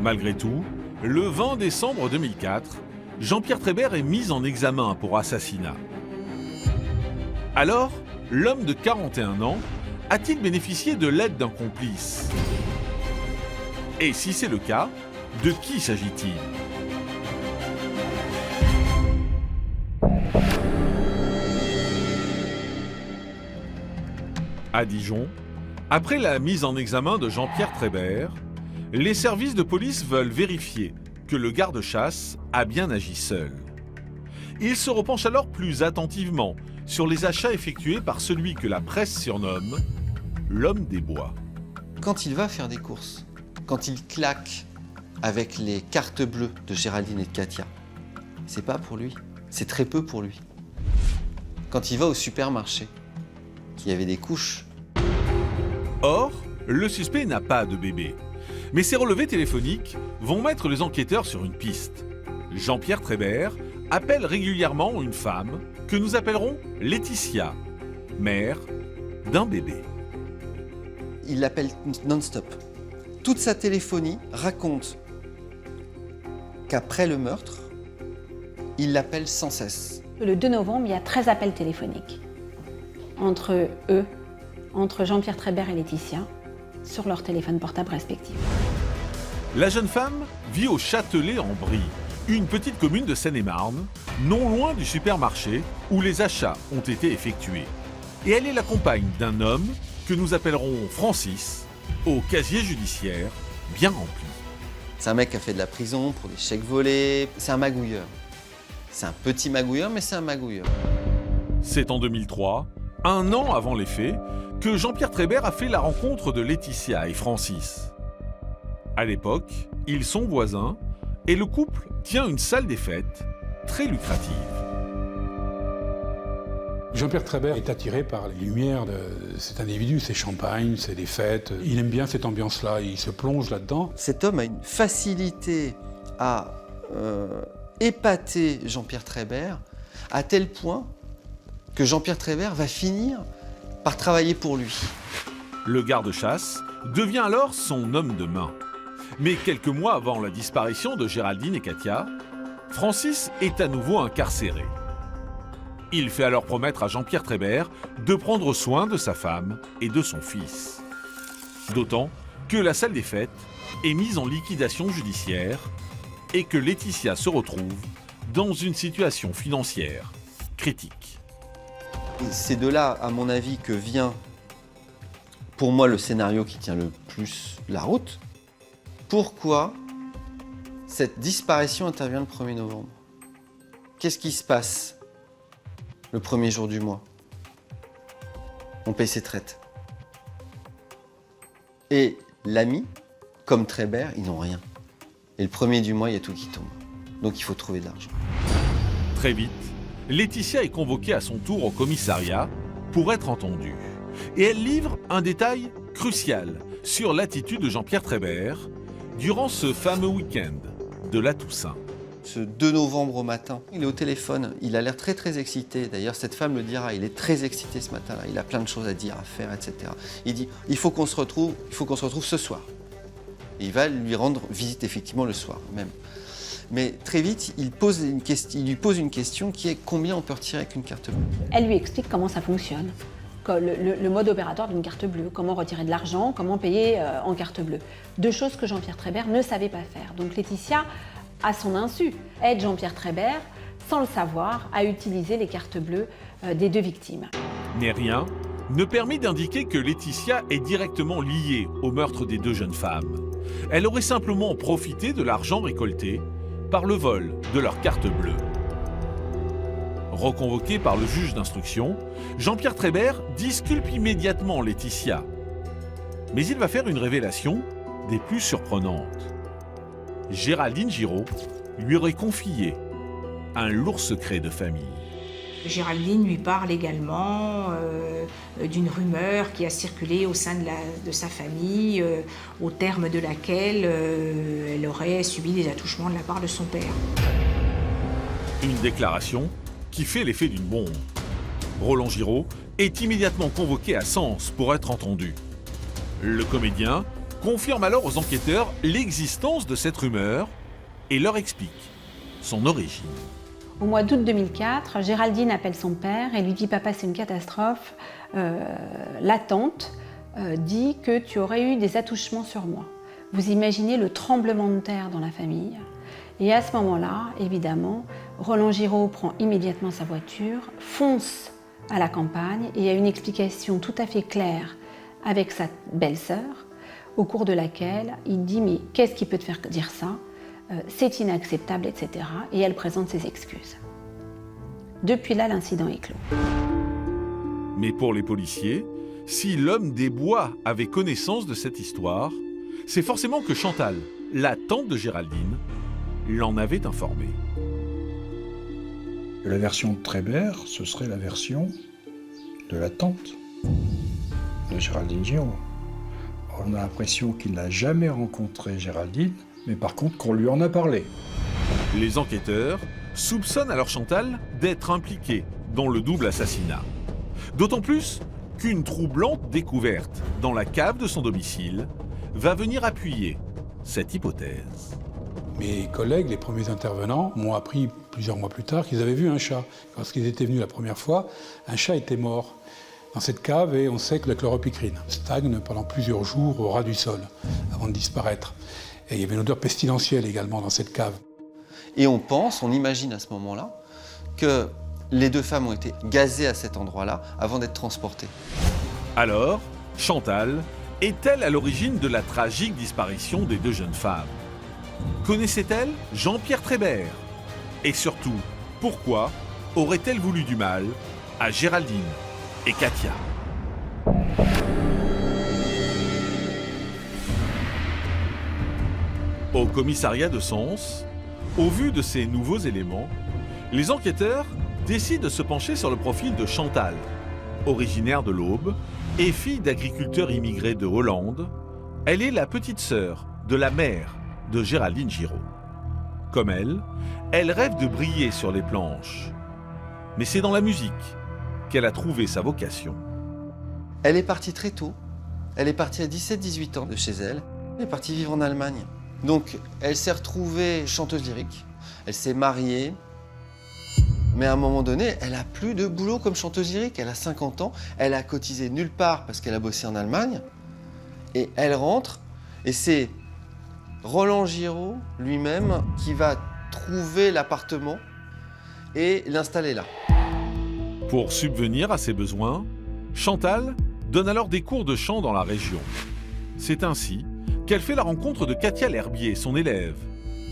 Malgré tout, le 20 décembre 2004, Jean-Pierre Trébert est mis en examen pour assassinat. Alors, l'homme de 41 ans a-t-il bénéficié de l'aide d'un complice? Et si c'est le cas, De qui s'agit-il? À Dijon, après la mise en examen de Jean-Pierre Trébert, les services de police veulent vérifier que le garde-chasse a bien agi seul. Ils se repenchent alors plus attentivement sur les achats effectués par celui que la presse surnomme l'homme des bois. Quand il va faire des courses, quand il claque avec les cartes bleues de Géraldine et de Katia, c'est pas pour lui, c'est très peu pour lui. Quand il va au supermarché, il y avait des couches. Or, le suspect n'a pas de bébé. Mais ces relevés téléphoniques vont mettre les enquêteurs sur une piste. Jean-Pierre Trébert appelle régulièrement une femme que nous appellerons Laetitia, mère d'un bébé. Il l'appelle non-stop. Toute sa téléphonie raconte qu'après le meurtre, il l'appelle sans cesse. Le 2 novembre, il y a 13 appels téléphoniques entre eux, entre Jean-Pierre Trébert et Laetitia, sur leurs téléphones portables respectifs. La jeune femme vit au Châtelet-en-Brie, une petite commune de Seine-et-Marne, non loin du supermarché où les achats ont été effectués. Et elle est la compagne d'un homme que nous appellerons Francis, au casier judiciaire bien rempli. C'est un mec qui a fait de la prison pour des chèques volés, c'est un magouilleur. C'est un petit magouilleur, mais c'est un magouilleur. C'est en 2003, un an avant les faits, que Jean-Pierre Trébert a fait la rencontre de Laetitia et Francis. À l'époque, ils sont voisins et le couple tient une salle des fêtes très lucrative. Jean-Pierre Trébert est attiré par les lumières de cet individu, c'est champagne, c'est des fêtes. Il aime bien cette ambiance-là, il se plonge là-dedans. Cet homme a une facilité à épater Jean-Pierre Trébert à tel point que Jean-Pierre Trébert va finir par travailler pour lui. Le garde-chasse devient alors son homme de main. Mais quelques mois avant la disparition de Géraldine et Katia, Francis est à nouveau incarcéré. Il fait alors promettre à Jean-Pierre Trébert de prendre soin de sa femme et de son fils. D'autant que la salle des fêtes est mise en liquidation judiciaire et que Laetitia se retrouve dans une situation financière critique. C'est de là, à mon avis, que vient, pour moi, le scénario qui tient le plus la route. Pourquoi cette disparition intervient le 1er novembre? Qu'est-ce qui se passe le premier jour du mois? On paye ses traites. Et l'ami, comme Trébert, ils n'ont rien. Et le premier du mois, il y a tout qui tombe. Donc il faut trouver de l'argent. Très vite, Laetitia est convoquée à son tour au commissariat pour être entendue. Et elle livre un détail crucial sur l'attitude de Jean-Pierre Trébert durant ce fameux week-end de la Toussaint. Ce 2 novembre au matin, il est au téléphone, il a l'air très très excité. D'ailleurs, cette femme le dira, il est très excité ce matin-là, il a plein de choses à dire, à faire, etc. Il dit, il faut qu'on se retrouve ce soir. Et il va lui rendre visite effectivement le soir même. Mais très vite, il lui pose une question qui est combien on peut retirer avec une carte bleue. Elle lui explique comment ça fonctionne, le mode opératoire d'une carte bleue, comment retirer de l'argent, comment payer en carte bleue. Deux choses que Jean-Pierre Trébert ne savait pas faire. Donc Laetitia, à son insu, aide Jean-Pierre Trébert, sans le savoir, à utiliser les cartes bleues des deux victimes. Mais rien ne permet d'indiquer que Laetitia est directement liée au meurtre des deux jeunes femmes. Elle aurait simplement profité de l'argent récolté par le vol de leur carte bleue. Reconvoqué par le juge d'instruction, Jean-Pierre Trébert disculpe immédiatement Laetitia. Mais il va faire une révélation des plus surprenantes. Géraldine Giraud lui aurait confié un lourd secret de famille. Géraldine lui parle également d'une rumeur qui a circulé au sein de sa famille, au terme de laquelle elle aurait subi des attouchements de la part de son père. Une déclaration qui fait l'effet d'une bombe. Roland Giraud est immédiatement convoqué à Sens pour être entendu. Le comédien confirme alors aux enquêteurs l'existence de cette rumeur et leur explique son origine. Au mois d'août 2004, Géraldine appelle son père et lui dit « Papa, c'est une catastrophe. La tante dit que tu aurais eu des attouchements sur moi. Vous imaginez le tremblement de terre dans la famille. Et à ce moment-là, évidemment, Roland Giraud prend immédiatement sa voiture, fonce à la campagne et a une explication tout à fait claire avec sa belle-sœur, au cours de laquelle il dit « mais qu'est-ce qui peut te faire dire ça ? C'est inacceptable, etc. » Et elle présente ses excuses. Depuis là, l'incident est clos. Mais pour les policiers, si l'homme des bois avait connaissance de cette histoire, c'est forcément que Chantal, la tante de Géraldine, l'en avait informé. La version de Trébert, ce serait la version de la tante de Géraldine Giraud. On a l'impression qu'il n'a jamais rencontré Géraldine, mais par contre qu'on lui en a parlé. Les enquêteurs soupçonnent alors Chantal d'être impliquée dans le double assassinat. D'autant plus qu'une troublante découverte dans la cave de son domicile va venir appuyer cette hypothèse. Mes collègues, les premiers intervenants, m'ont appris plusieurs mois plus tard qu'ils avaient vu un chat. Lorsqu'ils étaient venus la première fois, un chat était mort dans cette cave et on sait que la chloropicrine stagne pendant plusieurs jours au ras du sol avant de disparaître. Et il y avait une odeur pestilentielle également dans cette cave. Et on imagine à ce moment-là, que les deux femmes ont été gazées à cet endroit-là avant d'être transportées. Alors, Chantal est-elle à l'origine de la tragique disparition des deux jeunes femmes? Connaissait-elle Jean-Pierre Trébert? Et surtout, pourquoi aurait-elle voulu du mal à Géraldine et Katia? Au commissariat de Sens, au vu de ces nouveaux éléments, les enquêteurs décident de se pencher sur le profil de Chantal, originaire de l'Aube et fille d'agriculteurs immigrés de Hollande. Elle est la petite sœur de la mère de Géraldine Giraud. Comme elle rêve de briller sur les planches. Mais c'est dans la musique qu'elle a trouvé sa vocation. Elle est partie très tôt. Elle est partie à 17-18 ans de chez elle. Elle est partie vivre en Allemagne. Donc, elle s'est retrouvée chanteuse lyrique. Elle s'est mariée. Mais à un moment donné, elle n'a plus de boulot comme chanteuse lyrique. Elle a 50 ans. Elle a cotisé nulle part parce qu'elle a bossé en Allemagne. Et elle rentre. Et c'est Roland Giraud lui-même qui va trouver l'appartement et l'installer là. Pour subvenir à ses besoins, Chantal donne alors des cours de chant dans la région. C'est ainsi qu'elle fait la rencontre de Katia L'Herbier, son élève,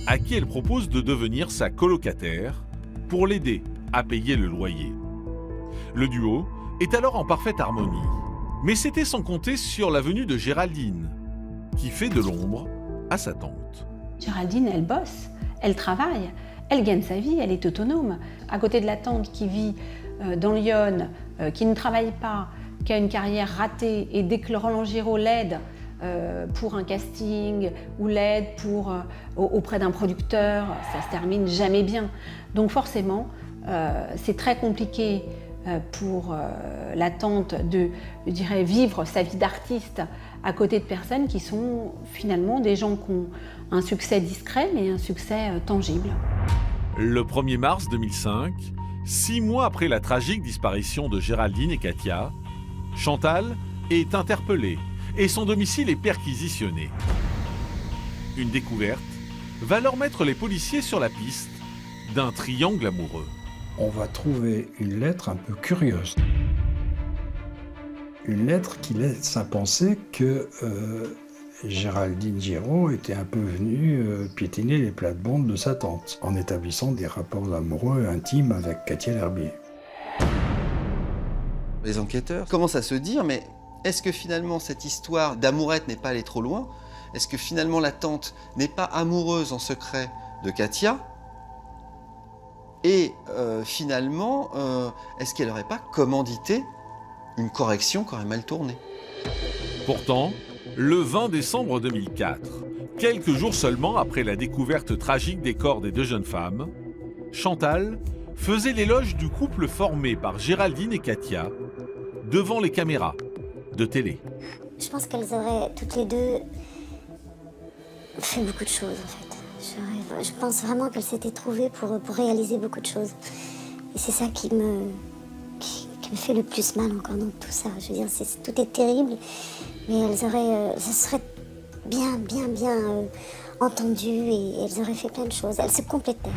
à qui elle propose de devenir sa colocataire pour l'aider à payer le loyer. Le duo est alors en parfaite harmonie. Mais c'était sans compter sur la venue de Géraldine, qui fait de l'ombre à sa tante. Géraldine, elle bosse, elle travaille, elle gagne sa vie, elle est autonome. À côté de la tante qui vit dans Lyon, qui ne travaille pas, qui a une carrière ratée, et dès que Roland Giraud l'aide pour un casting ou l'aide auprès d'un producteur, ça se termine jamais bien. Donc forcément, c'est très compliqué pour la tante de, je dirais, vivre sa vie d'artiste à côté de personnes qui sont finalement des gens qui ont un succès discret mais un succès tangible. Le 1er mars 2005, 6 mois après la tragique disparition de Géraldine et Katia, Chantal est interpellée et son domicile est perquisitionné. Une découverte va alors mettre les policiers sur la piste d'un triangle amoureux. On va trouver une lettre un peu curieuse. Une lettre qui laisse à penser que Géraldine Giraud était un peu venue piétiner les plates-bandes de sa tante, en établissant des rapports amoureux intimes avec Katia L'Herbier. Les enquêteurs commencent à se dire, mais est-ce que finalement cette histoire d'amourette n'est pas allée trop loin? Est-ce que finalement la tante n'est pas amoureuse en secret de Katia? Et finalement, est-ce qu'elle n'aurait pas commandité une correction qui aurait mal tourné? Pourtant, le 20 décembre 2004, quelques jours seulement après la découverte tragique des corps des deux jeunes femmes, Chantal faisait l'éloge du couple formé par Géraldine et Katia devant les caméras de télé. Je pense qu'elles auraient toutes les deux fait beaucoup de choses en fait. Je pense vraiment qu'elles s'étaient trouvées pour réaliser beaucoup de choses. Et c'est ça qui me fait le plus mal encore dans tout ça. Je veux dire, tout est terrible, mais elles auraient, ce serait bien entendues et elles auraient fait plein de choses. Elles se complétaient.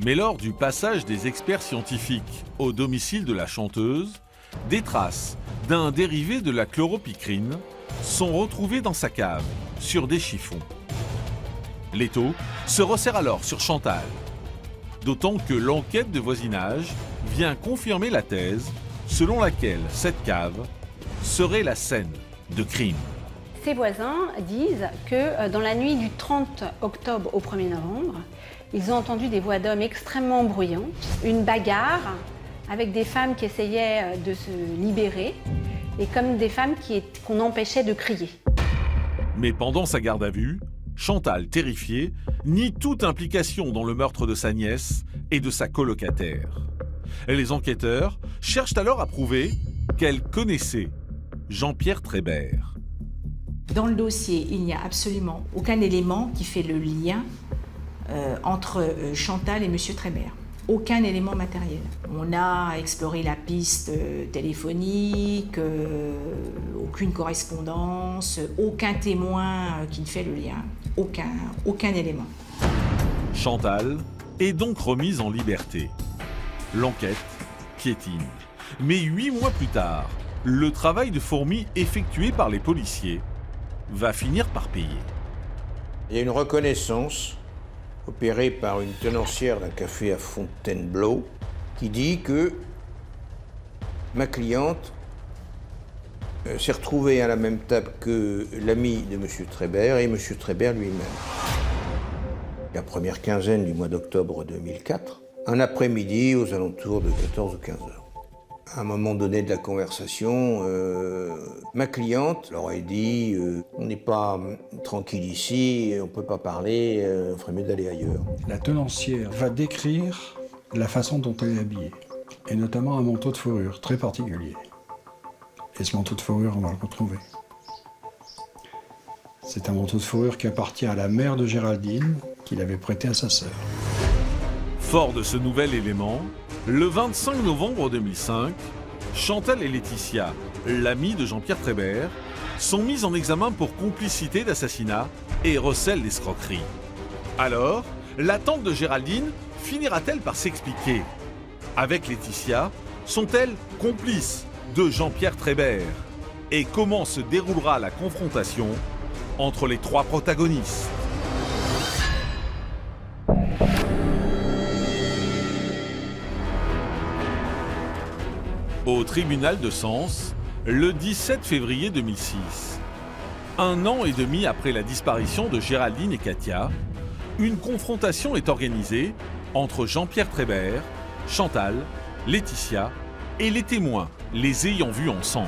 Mais lors du passage des experts scientifiques au domicile de la chanteuse, des traces d'un dérivé de la chloropicrine sont retrouvées dans sa cave, sur des chiffons. L'étau se resserre alors sur Chantal, d'autant que l'enquête de voisinage vient confirmer la thèse selon laquelle cette cave serait la scène de crime. Ses voisins disent que dans la nuit du 30 octobre au 1er novembre, ils ont entendu des voix d'hommes extrêmement bruyantes, une bagarre avec des femmes qui essayaient de se libérer et comme des femmes qu'on empêchait de crier. Mais pendant sa garde à vue, Chantal, terrifiée, nie toute implication dans le meurtre de sa nièce et de sa colocataire. Et les enquêteurs cherchent alors à prouver qu'elle connaissait Jean-Pierre Trébert. Dans le dossier, il n'y a absolument aucun élément qui fait le lien entre Chantal et M. Trébert. Aucun élément matériel. On a exploré la piste téléphonique, aucune correspondance, aucun témoin qui ne fait le lien. Aucun élément. Chantal est donc remise en liberté. L'enquête piétine. Mais 8 mois plus tard, le travail de fourmi effectué par les policiers va finir par payer. Il y a une reconnaissance opérée par une tenancière d'un café à Fontainebleau qui dit que ma cliente s'est retrouvée à la même table que l'ami de M. Trébert et M. Trébert lui-même. La première quinzaine du mois d'octobre 2004, un après-midi aux alentours de 14 ou 15 heures. À un moment donné de la conversation, ma cliente leur a dit on n'est pas tranquille ici, on ne peut pas parler, on ferait mieux d'aller ailleurs. La tenancière va décrire la façon dont elle est habillée, et notamment un manteau de fourrure très particulier. Et ce manteau de fourrure, on va le retrouver. C'est un manteau de fourrure qui appartient à la mère de Géraldine, qu'il avait prêté à sa sœur. Fort de ce nouvel élément, le 25 novembre 2005, Chantal et Laetitia, l'amie de Jean-Pierre Trébert, sont mises en examen pour complicité d'assassinat et recel d'escroquerie. Alors, la tante de Géraldine finira-t-elle par s'expliquer? Avec Laetitia, sont-elles complices de Jean-Pierre Trébert? Et comment se déroulera la confrontation entre les trois protagonistes? Au tribunal de Sens, le 17 février 2006. 1 an et demi après la disparition de Géraldine et Katia, une confrontation est organisée entre Jean-Pierre Trébert, Chantal, Laetitia et les témoins, les ayant vus ensemble.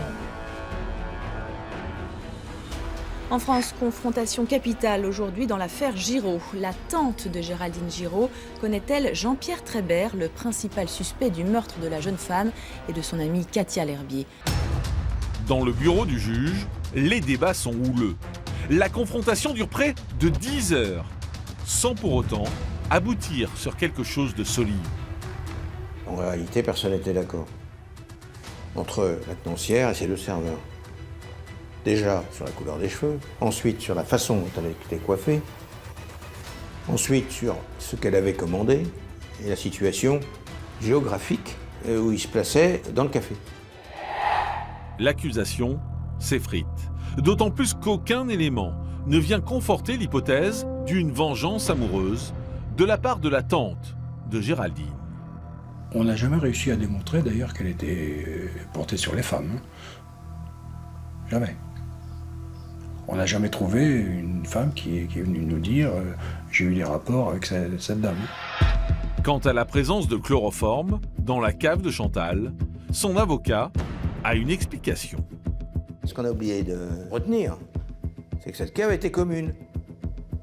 En France, confrontation capitale aujourd'hui dans l'affaire Giraud. La tante de Géraldine Giraud connaît-elle Jean-Pierre Trébert, le principal suspect du meurtre de la jeune femme et de son amie Katia L'Herbier? Dans le bureau du juge, les débats sont houleux. La confrontation dure près de 10 heures, sans pour autant aboutir sur quelque chose de solide. En réalité, personne n'était d'accord. Entre la tenancière et ses deux serveurs. Déjà sur la couleur des cheveux, ensuite sur la façon dont elle était coiffée, ensuite sur ce qu'elle avait commandé et la situation géographique où il se plaçait dans le café. L'accusation s'effrite, d'autant plus qu'aucun élément ne vient conforter l'hypothèse d'une vengeance amoureuse de la part de la tante de Géraldine. On n'a jamais réussi à démontrer d'ailleurs qu'elle était portée sur les femmes. Jamais. On n'a jamais trouvé une femme qui est venue nous dire j'ai eu des rapports avec cette dame. Quant à la présence de chloroforme dans la cave de Chantal, son avocat a une explication. Ce qu'on a oublié de retenir, c'est que cette cave était commune.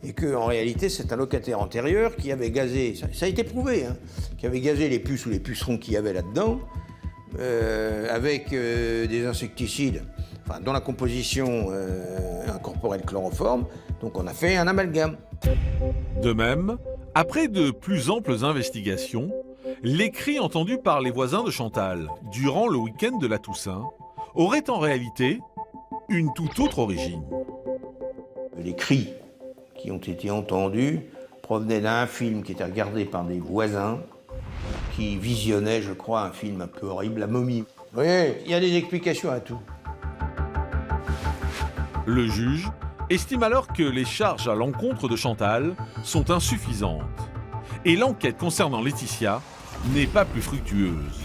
Et qu'en réalité, c'est un locataire antérieur qui avait gazé, ça a été prouvé, hein, qui avait gazé les puces ou les pucerons qu'il y avait là-dedans, avec des insecticides, enfin, dont la composition incorporait le chloroforme, donc on a fait un amalgame. De même, après de plus amples investigations, les cris entendus par les voisins de Chantal durant le week-end de la Toussaint auraient en réalité une toute autre origine. Les cris qui ont été entendus provenaient d'un film qui était regardé par des voisins qui visionnaient, je crois, un film un peu horrible, La Momie. Vous voyez, il y a des explications à tout. Le juge estime alors que les charges à l'encontre de Chantal sont insuffisantes et l'enquête concernant Laetitia n'est pas plus fructueuse.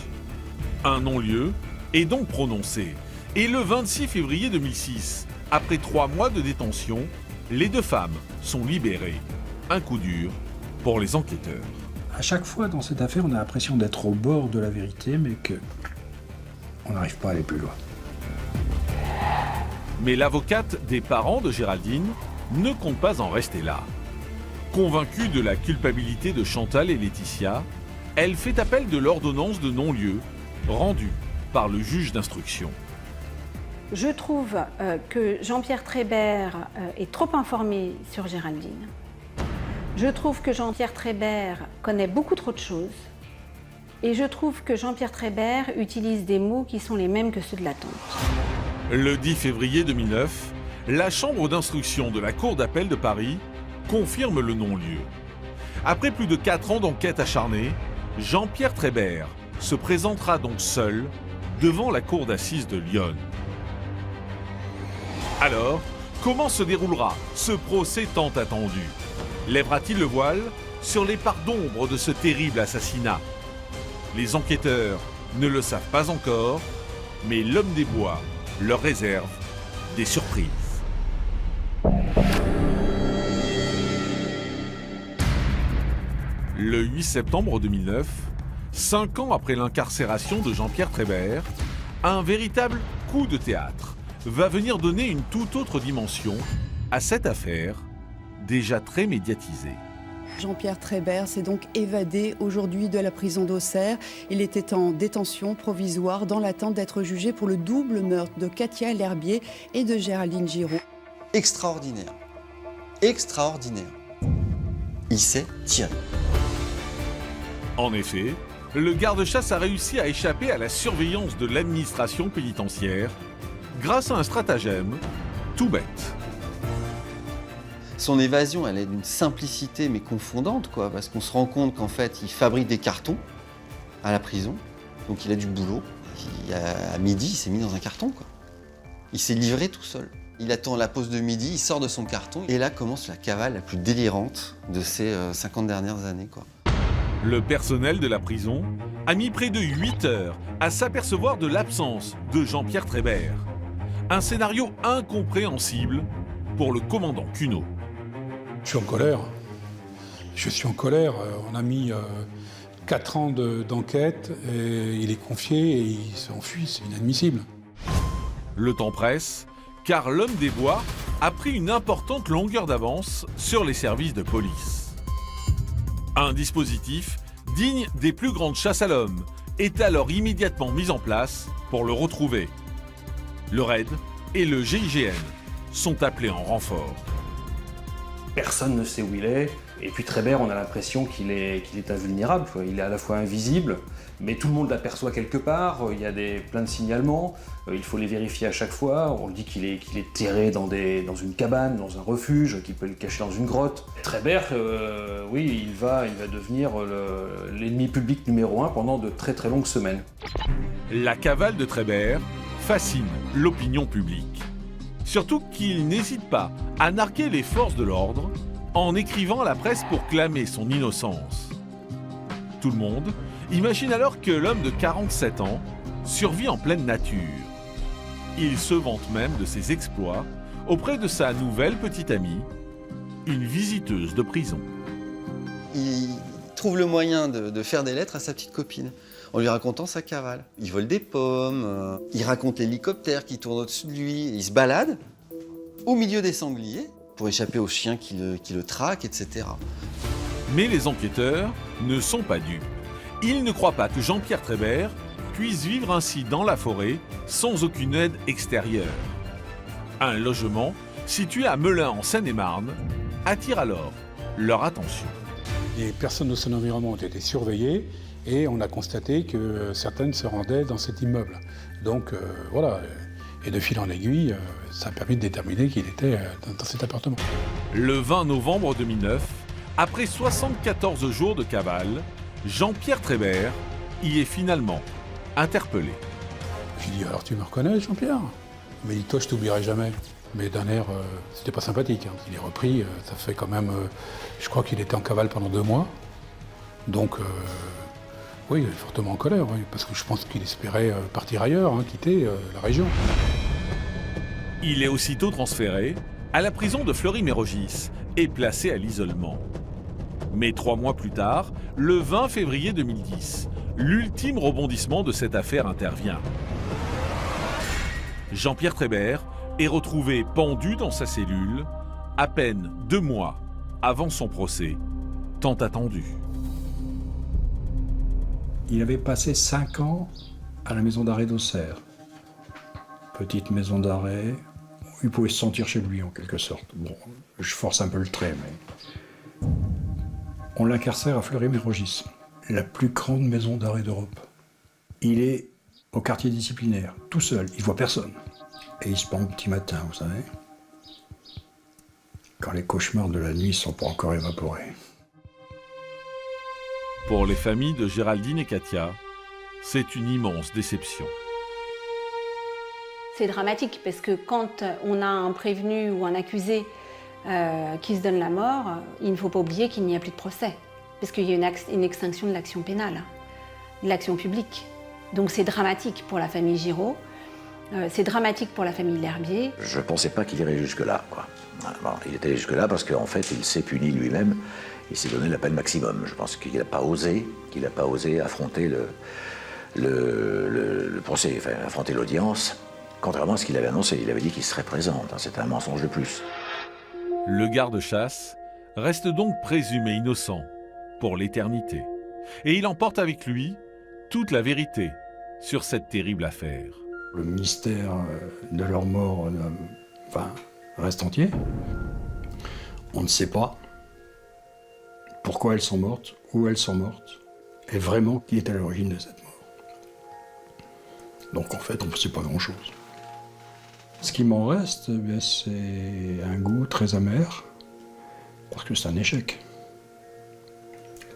Un non-lieu est donc prononcé et le 26 février 2006, après 3 mois de détention, les 2 femmes sont libérées. Un coup dur pour les enquêteurs. À chaque fois dans cette affaire, on a l'impression d'être au bord de la vérité, mais on n'arrive pas à aller plus loin. Mais l'avocate des parents de Géraldine ne compte pas en rester là. Convaincue de la culpabilité de Chantal et Laetitia, elle fait appel de l'ordonnance de non-lieu rendue par le juge d'instruction. Je trouve que Jean-Pierre Trébert est trop informé sur Géraldine. Je trouve que Jean-Pierre Trébert connaît beaucoup trop de choses. Et je trouve que Jean-Pierre Trébert utilise des mots qui sont les mêmes que ceux de la tante. Le 10 février 2009, la chambre d'instruction de la Cour d'appel de Paris confirme le non-lieu. Après plus de 4 ans d'enquête acharnée, Jean-Pierre Trébert se présentera donc seul devant la cour d'assises de Lyon. Alors, comment se déroulera ce procès tant attendu? Lèvera-t-il le voile sur les parts d'ombre de ce terrible assassinat? Les enquêteurs ne le savent pas encore, mais l'homme des bois leur réserve des surprises. Le 8 septembre 2009, 5 ans après l'incarcération de Jean-Pierre Trébert, un véritable coup de théâtre va venir donner une toute autre dimension à cette affaire déjà très médiatisée. Jean-Pierre Trébert s'est donc évadé aujourd'hui de la prison d'Auxerre. Il était en détention provisoire dans l'attente d'être jugé pour le double meurtre de Katia L'Herbier et de Géraldine Giraud. Extraordinaire. Extraordinaire. Il s'est tiré. En effet, le garde-chasse a réussi à échapper à la surveillance de l'administration pénitentiaire grâce à un stratagème tout bête. Son évasion, elle est d'une simplicité mais confondante, quoi, parce qu'on se rend compte qu'en fait, il fabrique des cartons à la prison, donc il a du boulot. À midi, il s'est mis dans un carton, quoi. Il s'est livré tout seul. Il attend la pause de midi, il sort de son carton, et là commence la cavale la plus délirante de ces 50 dernières années, quoi. Le personnel de la prison a mis près de 8 heures à s'apercevoir de l'absence de Jean-Pierre Trébert. Un scénario incompréhensible pour le commandant Cuneau. Je suis en colère. Je suis en colère. On a mis 4 ans d'enquête et il est confié et il s'enfuit. C'est inadmissible. Le temps presse, car l'homme des bois a pris une importante longueur d'avance sur les services de police. Un dispositif digne des plus grandes chasses à l'homme est alors immédiatement mis en place pour le retrouver. Le RAID et le GIGN sont appelés en renfort. Personne ne sait où il est, et puis Trébert, on a l'impression qu'il est invulnérable, quoi. Il est à la fois invisible, mais tout le monde l'aperçoit quelque part, il y a plein de signalements, il faut les vérifier à chaque fois, on dit qu'il est terré dans une cabane, dans un refuge, qu'il peut le cacher dans une grotte. Trébert, oui, il va devenir l'ennemi public numéro 1 pendant de très très longues semaines. La cavale de Trébert fascine l'opinion publique. Surtout qu'il n'hésite pas à narguer les forces de l'ordre en écrivant à la presse pour clamer son innocence. Tout le monde imagine alors que l'homme de 47 ans survit en pleine nature. Il se vante même de ses exploits auprès de sa nouvelle petite amie, une visiteuse de prison. Il trouve le moyen de faire des lettres à sa petite copine, en lui racontant sa cavale. Il vole des pommes, il raconte l'hélicoptère qui tourne au-dessus de lui, il se balade au milieu des sangliers pour échapper aux chiens qui le traquent, etc. Mais les enquêteurs ne sont pas dupes. Ils ne croient pas que Jean-Pierre Trébert puisse vivre ainsi dans la forêt sans aucune aide extérieure. Un logement situé à Melun en Seine-et-Marne attire alors leur attention. Les personnes de son environnement ont été surveillées et on a constaté que certaines se rendaient dans cet immeuble. Donc voilà. Et de fil en aiguille, ça a permis de déterminer qu'il était dans cet appartement. Le 20 novembre 2009, après 74 jours de cavale, Jean-Pierre Trébert y est finalement interpellé. Je lui dis, alors tu me reconnais, Jean-Pierre? Il m'a dit, toi, je t'oublierai jamais. Mais d'un air, c'était pas sympathique. Hein. Il est repris, ça fait quand même, je crois qu'il était en cavale pendant 2 mois. Donc, oui, il est fortement en colère, oui, parce que je pense qu'il espérait partir ailleurs, hein, quitter la région. Il est aussitôt transféré à la prison de Fleury-Mérogis et placé à l'isolement. Mais 3 mois plus tard, le 20 février 2010, l'ultime rebondissement de cette affaire intervient. Jean-Pierre Trébert est retrouvé pendu dans sa cellule à peine 2 mois avant son procès, tant attendu. Il avait passé 5 ans à la maison d'arrêt d'Auxerre. Petite maison d'arrêt, il pouvait se sentir chez lui en quelque sorte. Bon, je force un peu le trait, mais... On l'incarcère à Fleury-Mérogis, la plus grande maison d'arrêt d'Europe. Il est au quartier disciplinaire, tout seul, il voit personne. Et il se pend au petit matin, vous savez. Quand les cauchemars de la nuit ne sont pas encore évaporés. Pour les familles de Géraldine et Katia, c'est une immense déception. C'est dramatique parce que quand on a un prévenu ou un accusé qui se donne la mort, il ne faut pas oublier qu'il n'y a plus de procès. Parce qu'il y a une extinction de l'action pénale, de l'action publique. Donc c'est dramatique pour la famille Giraud, c'est dramatique pour la famille L'Herbier. Je ne pensais pas qu'il irait jusque-là, quoi. Bon, il était allé jusque-là parce qu'en fait, il s'est puni lui-même. Il s'est donné la peine maximum. Je pense qu'il n'a pas osé, affronter le procès, enfin, affronter l'audience, contrairement à ce qu'il avait annoncé. Il avait dit qu'il serait présent. C'était un mensonge de plus. Le garde-chasse reste donc présumé innocent pour l'éternité. Et il emporte avec lui toute la vérité sur cette terrible affaire. Le mystère de leur mort reste entier. On ne sait pas pourquoi elles sont mortes, où elles sont mortes, et vraiment qui est à l'origine de cette mort. Donc en fait, on ne sait pas grand-chose. Ce qui m'en reste, c'est un goût très amer, parce que c'est un échec.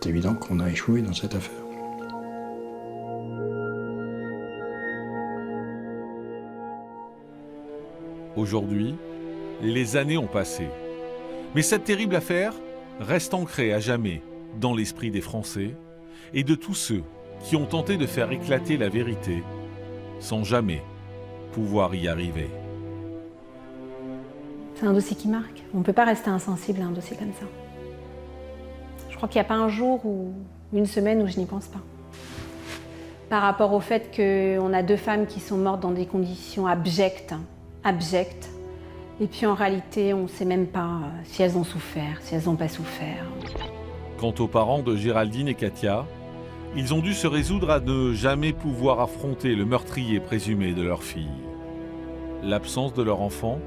C'est évident qu'on a échoué dans cette affaire. Aujourd'hui, les années ont passé. Mais cette terrible affaire reste ancrée à jamais dans l'esprit des Français et de tous ceux qui ont tenté de faire éclater la vérité sans jamais pouvoir y arriver. C'est un dossier qui marque. On ne peut pas rester insensible à un dossier comme ça. Je crois qu'il n'y a pas un jour ou une semaine où je n'y pense pas. Par rapport au fait qu'on a 2 femmes qui sont mortes dans des conditions abjectes, et puis en réalité, on ne sait même pas si elles ont souffert, si elles n'ont pas souffert. Quant aux parents de Géraldine et Katia, ils ont dû se résoudre à ne jamais pouvoir affronter le meurtrier présumé de leur fille. L'absence de leur enfant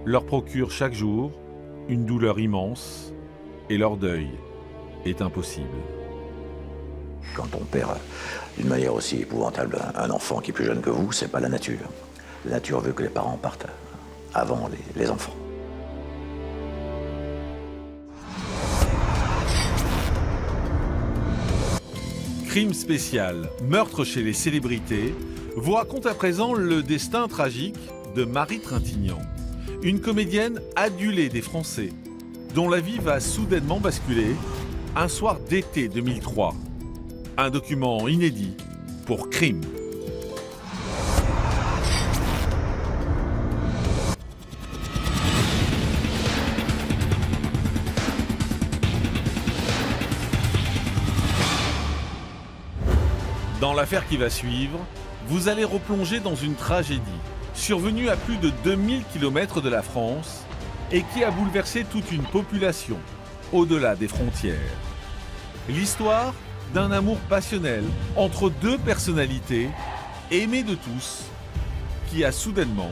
leur procure chaque jour une douleur immense et leur deuil est impossible. Quand on perd d'une manière aussi épouvantable un enfant qui est plus jeune que vous, c'est pas la nature. La nature veut que les parents partent avant les enfants. Crime spécial, meurtre chez les célébrités, vous raconte à présent le destin tragique de Marie Trintignant, une comédienne adulée des Français, dont la vie va soudainement basculer un soir d'été 2003. Un document inédit pour Crime. Dans l'affaire qui va suivre, vous allez replonger dans une tragédie survenue à plus de 2000 km de la France et qui a bouleversé toute une population au-delà des frontières. L'histoire d'un amour passionnel entre 2 personnalités aimées de tous qui a soudainement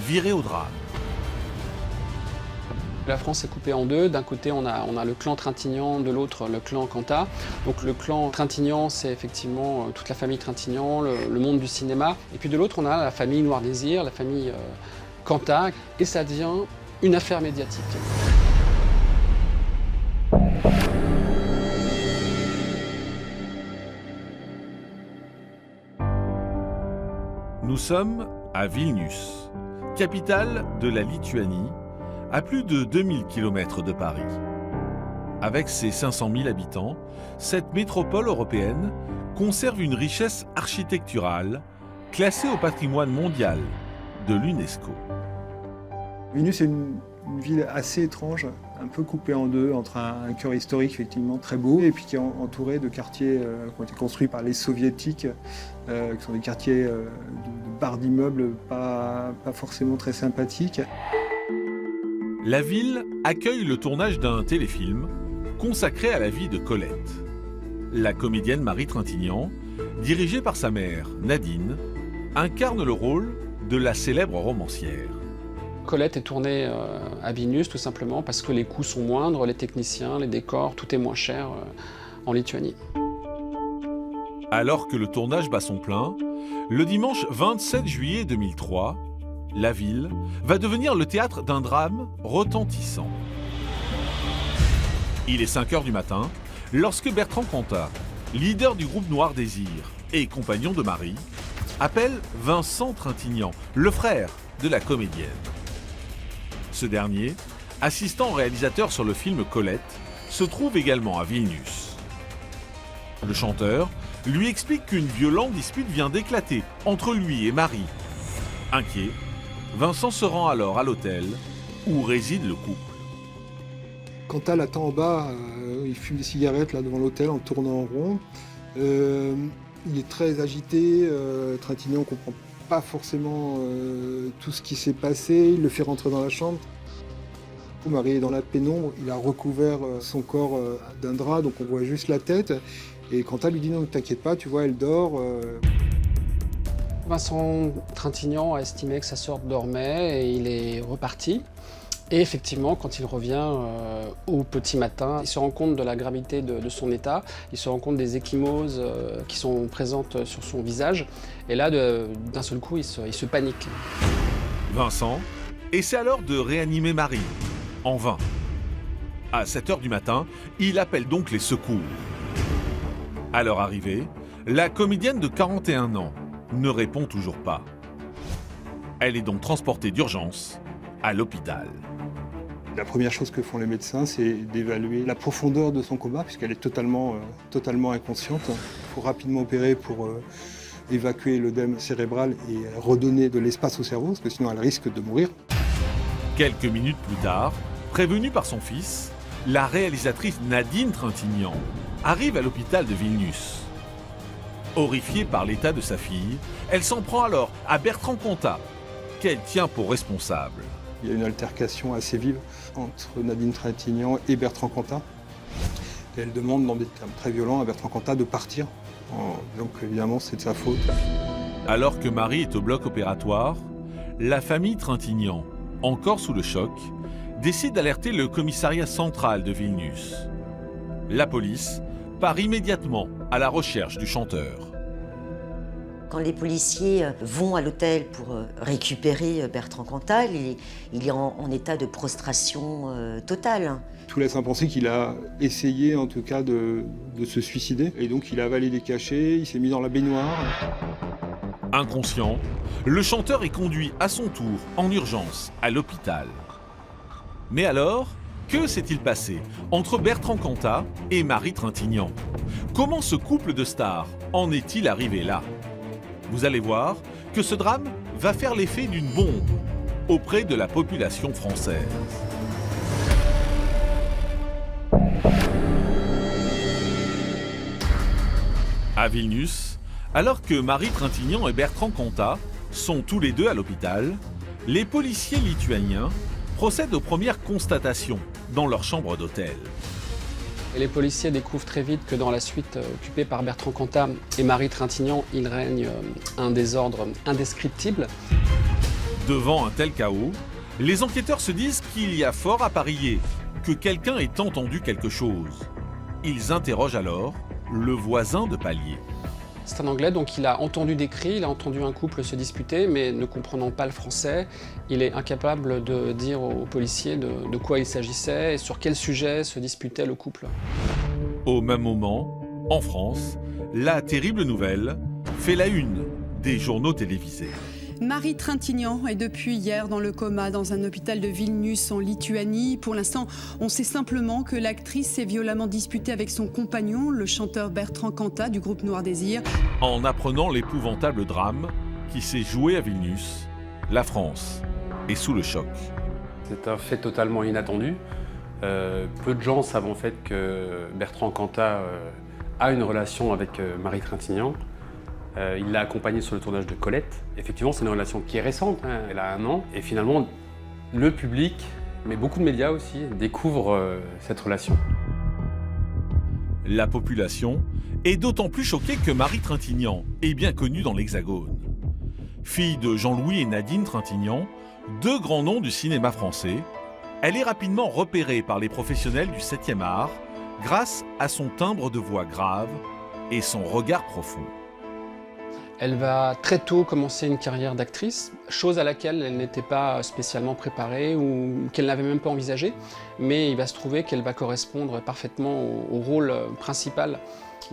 viré au drame. La France est coupée en deux. D'un côté, on a le clan Trintignant, de l'autre, le clan Cantat. Donc le clan Trintignant, c'est effectivement toute la famille Trintignant, le monde du cinéma. Et puis de l'autre, on a la famille Noir Désir, la famille Cantat. Et ça devient une affaire médiatique. Nous sommes à Vilnius, capitale de la Lituanie, à plus de 2000 km de Paris. Avec ses 500 000 habitants, cette métropole européenne conserve une richesse architecturale classée au patrimoine mondial de l'UNESCO. Vilnius est une ville assez étrange, un peu coupée en deux, entre un cœur historique effectivement très beau, et puis qui est entouré de quartiers qui ont été construits par les soviétiques, qui sont des quartiers de barres d'immeubles pas forcément très sympathiques. La ville accueille le tournage d'un téléfilm consacré à la vie de Colette. La comédienne Marie Trintignant, dirigée par sa mère, Nadine, incarne le rôle de la célèbre romancière. Colette est tournée à Vilnius tout simplement parce que les coûts sont moindres, les techniciens, les décors, tout est moins cher en Lituanie. Alors que le tournage bat son plein, le dimanche 27 juillet 2003, la ville va devenir le théâtre d'un drame retentissant. Il est 5 h du matin lorsque Bertrand Cantat, leader du groupe Noir Désir et compagnon de Marie, appelle Vincent Trintignant, le frère de la comédienne. Ce dernier, assistant réalisateur sur le film Colette, se trouve également à Vilnius. Le chanteur lui explique qu'une violente dispute vient d'éclater entre lui et Marie. Inquiet, Vincent se rend alors à l'hôtel où réside le couple. Cantat l'attend en bas, il fume des cigarettes là devant l'hôtel en tournant en rond. Il est très agité, Trintignant ne comprend pas forcément tout ce qui s'est passé, il le fait rentrer dans la chambre. Marie est dans la pénombre, il a recouvert son corps d'un drap, donc on voit juste la tête. Et Cantat lui dit non, ne t'inquiète pas, tu vois, elle dort. Vincent Trintignant a estimé que sa sœur dormait et il est reparti. Et effectivement, quand il revient au petit matin, il se rend compte de la gravité de son état, il se rend compte des ecchymoses qui sont présentes sur son visage. Et là, d'un seul coup, il se panique. Vincent essaie alors de réanimer Marie, en vain. À 7 h du matin, il appelle donc les secours. À leur arrivée, la comédienne de 41 ans ne répond toujours pas. Elle est donc transportée d'urgence à l'hôpital. La première chose que font les médecins, c'est d'évaluer la profondeur de son coma, puisqu'elle est totalement inconsciente. Il faut rapidement opérer pour évacuer l'œdème cérébral et redonner de l'espace au cerveau, parce que sinon elle risque de mourir. Quelques minutes plus tard, prévenue par son fils, la réalisatrice Nadine Trintignant arrive à l'hôpital de Vilnius. Horrifiée par l'état de sa fille, elle s'en prend alors à Bertrand Cantat, qu'elle tient pour responsable. Il y a une altercation assez vive entre Nadine Trintignant et Bertrand Cantat. Et elle demande dans des termes très violents à Bertrand Cantat de partir. Donc évidemment, c'est de sa faute. Alors que Marie est au bloc opératoire, la famille Trintignant, encore sous le choc, décide d'alerter le commissariat central de Vilnius. La police part immédiatement à la recherche du chanteur. Quand les policiers vont à l'hôtel pour récupérer Bertrand Cantat, il est en état de prostration totale. Tout laisse à penser qu'il a essayé en tout cas de se suicider. Et donc il a avalé des cachets, il s'est mis dans la baignoire. Inconscient, le chanteur est conduit à son tour en urgence à l'hôpital. Mais alors, que s'est-il passé entre Bertrand Cantat et Marie Trintignant? Comment ce couple de stars en est-il arrivé là? Vous allez voir que ce drame va faire l'effet d'une bombe auprès de la population française. À Vilnius, alors que Marie Trintignant et Bertrand Cantat sont tous les deux à l'hôpital, les policiers lituaniens procèdent aux premières constatations dans leur chambre d'hôtel. Et les policiers découvrent très vite que dans la suite occupée par Bertrand Cantat et Marie Trintignant, il règne un désordre indescriptible. Devant un tel chaos, Les enquêteurs se disent qu'il y a fort à parier, que quelqu'un ait entendu quelque chose. Ils interrogent alors le voisin de palier. C'est un Anglais, donc il a entendu des cris, il a entendu un couple se disputer, mais ne comprenant pas le français, il est incapable de dire aux policiers de quoi il s'agissait et sur quel sujet se disputait le couple. Au même moment, en France, la terrible nouvelle fait la une des journaux télévisés. Marie Trintignant est depuis hier dans le coma dans un hôpital de Vilnius en Lituanie. Pour l'instant, on sait simplement que l'actrice s'est violemment disputée avec son compagnon, le chanteur Bertrand Cantat du groupe Noir Désir. En apprenant l'épouvantable drame qui s'est joué à Vilnius, la France est sous le choc. C'est un fait totalement inattendu. Peu de gens savent en fait que Bertrand Cantat a une relation avec Marie Trintignant. Il l'a accompagnée sur le tournage de Colette. Effectivement, c'est une relation qui est récente, hein, elle a 1 an. Et finalement, le public, mais beaucoup de médias aussi, découvrent cette relation. La population est d'autant plus choquée que Marie Trintignant est bien connue dans l'Hexagone. Fille de Jean-Louis et Nadine Trintignant, 2 grands noms du cinéma français, elle est rapidement repérée par les professionnels du 7e art grâce à son timbre de voix grave et son regard profond. Elle va très tôt commencer une carrière d'actrice, chose à laquelle elle n'était pas spécialement préparée ou qu'elle n'avait même pas envisagée. Mais il va se trouver qu'elle va correspondre parfaitement au rôle principal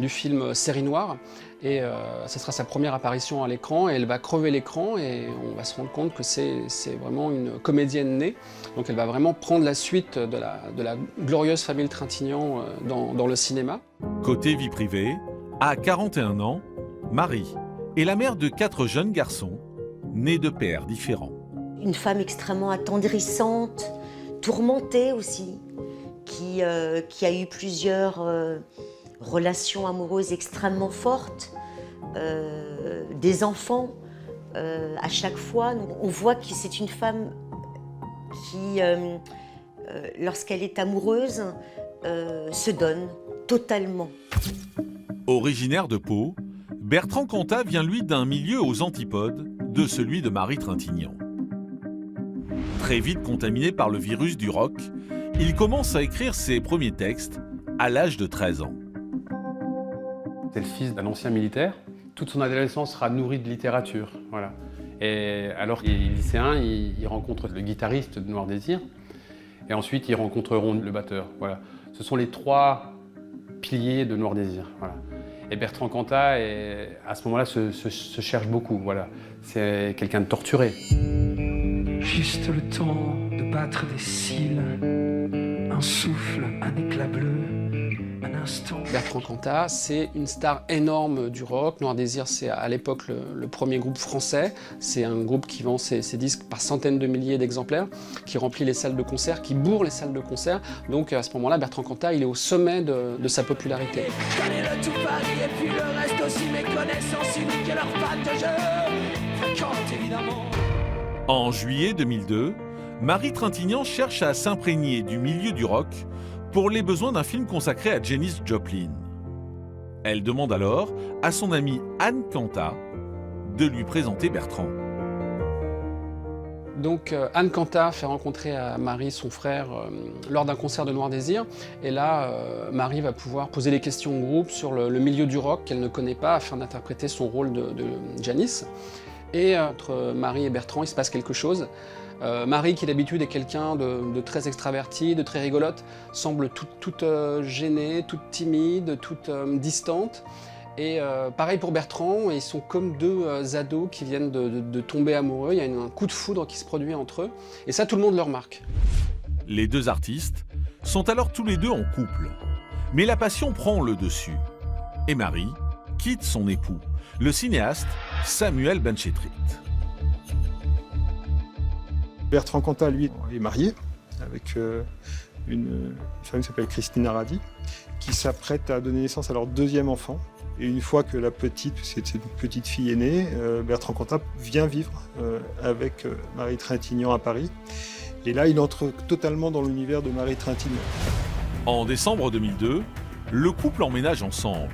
du film Série Noire. Et ce sera sa première apparition à l'écran et elle va crever l'écran et on va se rendre compte que c'est vraiment une comédienne née. Donc elle va vraiment prendre la suite de la glorieuse famille Trintignant dans le cinéma. Côté vie privée, à 41 ans, Marie est la mère de 4 jeunes garçons, nés de pères différents. Une femme extrêmement attendrissante, tourmentée aussi, qui a eu plusieurs relations amoureuses extrêmement fortes, des enfants à chaque fois. Donc, on voit que c'est une femme qui, lorsqu'elle est amoureuse, se donne totalement. Originaire de Pau, Bertrand Cantat vient lui d'un milieu aux antipodes de celui de Marie Trintignant. Très vite contaminé par le virus du rock, il commence à écrire ses premiers textes à l'âge de 13 ans. C'est le fils d'un ancien militaire. Toute son adolescence sera nourrie de littérature. Voilà. Et alors qu'il est lycéen, il rencontre le guitariste de Noir Désir. Et ensuite, ils rencontreront le batteur. Voilà. Ce sont les 3 piliers de Noir Désir. Voilà. Et Bertrand Cantat, à ce moment-là, se cherche beaucoup. Voilà. C'est quelqu'un de torturé. Juste le temps de battre des cils, un souffle, un éclat bleu, un instant. Bertrand Cantat, c'est une star énorme du rock. Noir Désir, c'est à l'époque le premier groupe français. C'est un groupe qui vend ses disques par centaines de milliers d'exemplaires, qui remplit les salles de concert, qui bourre les salles de concert. Donc à ce moment-là, Bertrand Cantat, il est au sommet de sa popularité. Je connais le tout Paris et puis le reste aussi, mes connaissances uniques et leurs fans que je fréquente évidemment. En juillet 2002, Marie Trintignant cherche à s'imprégner du milieu du rock pour les besoins d'un film consacré à Janis Joplin. Elle demande alors à son amie Anne Cantat de lui présenter Bertrand. Donc Anne Cantat fait rencontrer à Marie son frère lors d'un concert de Noir Désir. Et là, Marie va pouvoir poser des questions au groupe sur le milieu du rock qu'elle ne connaît pas afin d'interpréter son rôle de Janis. Et entre Marie et Bertrand, il se passe quelque chose. Marie, qui d'habitude est quelqu'un de très extraverti, de très rigolote, semble toute gênée, toute timide, toute distante. Et pareil pour Bertrand, ils sont comme 2 ados qui viennent de tomber amoureux. Il y a un coup de foudre qui se produit entre eux. Et ça, tout le monde le remarque. Les 2 artistes sont alors tous les 2 en couple. Mais la passion prend le dessus. Et Marie quitte son époux, le cinéaste Samuel Benchetrit. Bertrand Cantat, lui, est marié avec une femme qui s'appelle Christine Aradi, qui s'apprête à donner naissance à leur 2e enfant. Et une fois que la petite, c'est une petite fille est née, Bertrand Cantat vient vivre avec Marie Trintignant à Paris. Et là, il entre totalement dans l'univers de Marie Trintignant. En décembre 2002, le couple emménage ensemble.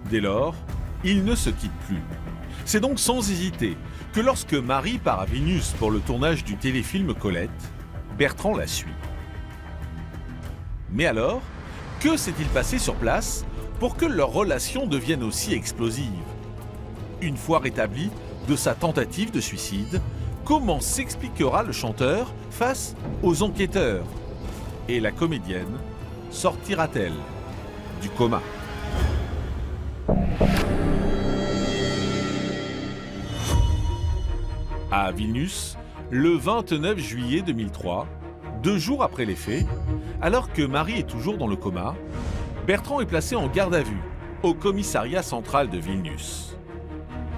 Dès lors, Ils ne se quittent plus. C'est donc sans hésiter que lorsque Marie part à Vilnius pour le tournage du téléfilm Colette, Bertrand la suit. Mais alors, que s'est-il passé sur place pour que leur relation devienne aussi explosive? Une fois rétabli de sa tentative de suicide, comment s'expliquera le chanteur face aux enquêteurs? Et la comédienne sortira-t-elle du coma? À Vilnius, le 29 juillet 2003, 2 jours après les faits, alors que Marie est toujours dans le coma, Bertrand est placé en garde à vue au commissariat central de Vilnius.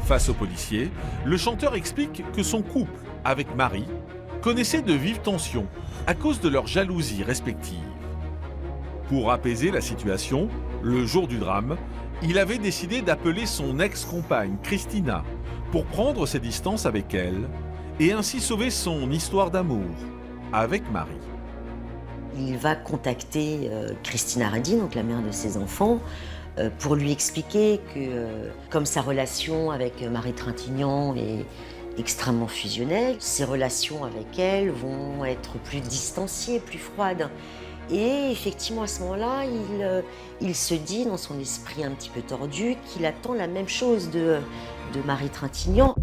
Face aux policiers, le chanteur explique que son couple avec Marie connaissait de vives tensions à cause de leur jalousie respective. Pour apaiser la situation, le jour du drame, il avait décidé d'appeler son ex-compagne Christina pour prendre ses distances avec elle et ainsi sauver son histoire d'amour avec Marie. Il va contacter Christina Redi, donc la mère de ses enfants, pour lui expliquer que comme sa relation avec Marie Trintignant est extrêmement fusionnelle, ses relations avec elle vont être plus distanciées, plus froides. Et effectivement, à ce moment-là, il se dit, dans son esprit un petit peu tordu, qu'il attend la même chose de Marie Trintignant.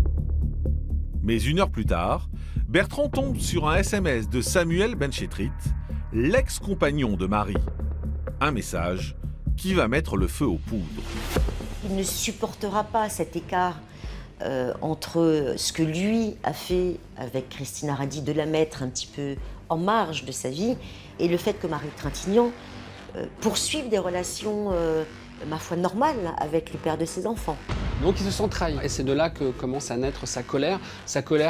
Mais 1 heure plus tard, Bertrand tombe sur un SMS de Samuel Benchetrit, l'ex-compagnon de Marie. Un message qui va mettre le feu aux poudres. Il ne supportera pas cet écart entre ce que lui a fait avec Christina Redi, de la mettre un petit peu en marge de sa vie, et le fait que Marie Trintignant poursuive des relations, ma foi, normales avec le père de ses enfants. Donc il se sent trahi. Et c'est de là que commence à naître sa colère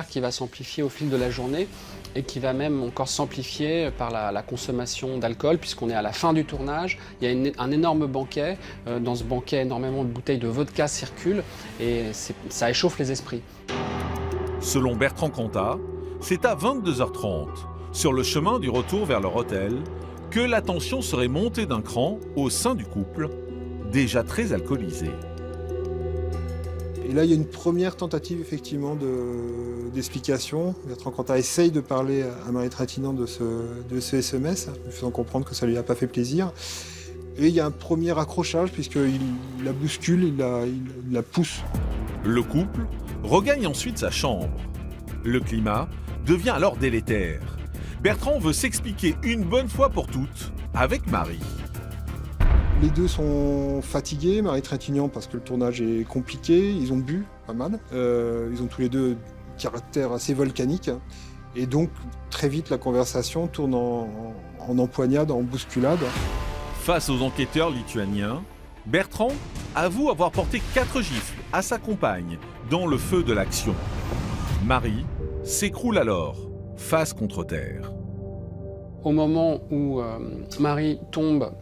qui va s'amplifier au fil de la journée et qui va même encore s'amplifier par la consommation d'alcool, puisqu'on est à la fin du tournage. Il y a un énorme banquet. Dans ce banquet, énormément de bouteilles de vodka circulent et ça échauffe les esprits. Selon Bertrand Cantat, c'est à 22h30, sur le chemin du retour vers leur hôtel, que la tension serait montée d'un cran au sein du couple, déjà très alcoolisé. Et là, il y a une première tentative, effectivement, d'explication. Bertrand Cantat essaye de parler à Marie Trintignant de ce SMS, lui faisant comprendre que ça ne lui a pas fait plaisir. Et il y a un premier accrochage, puisqu'il la bouscule, il la pousse. Le couple regagne ensuite sa chambre. Le climat devient alors délétère. Bertrand veut s'expliquer une bonne fois pour toutes avec Marie. Les deux sont fatigués, Marie Trintignant parce que le tournage est compliqué, ils ont bu pas mal. Ils ont tous les deux un caractère assez volcanique. Et donc très vite la conversation tourne en empoignade, en bousculade. Face aux enquêteurs lituaniens, Bertrand avoue avoir porté 4 gifles à sa compagne dans le feu de l'action. Marie s'écroule alors, face contre terre. Au moment où Marie tombe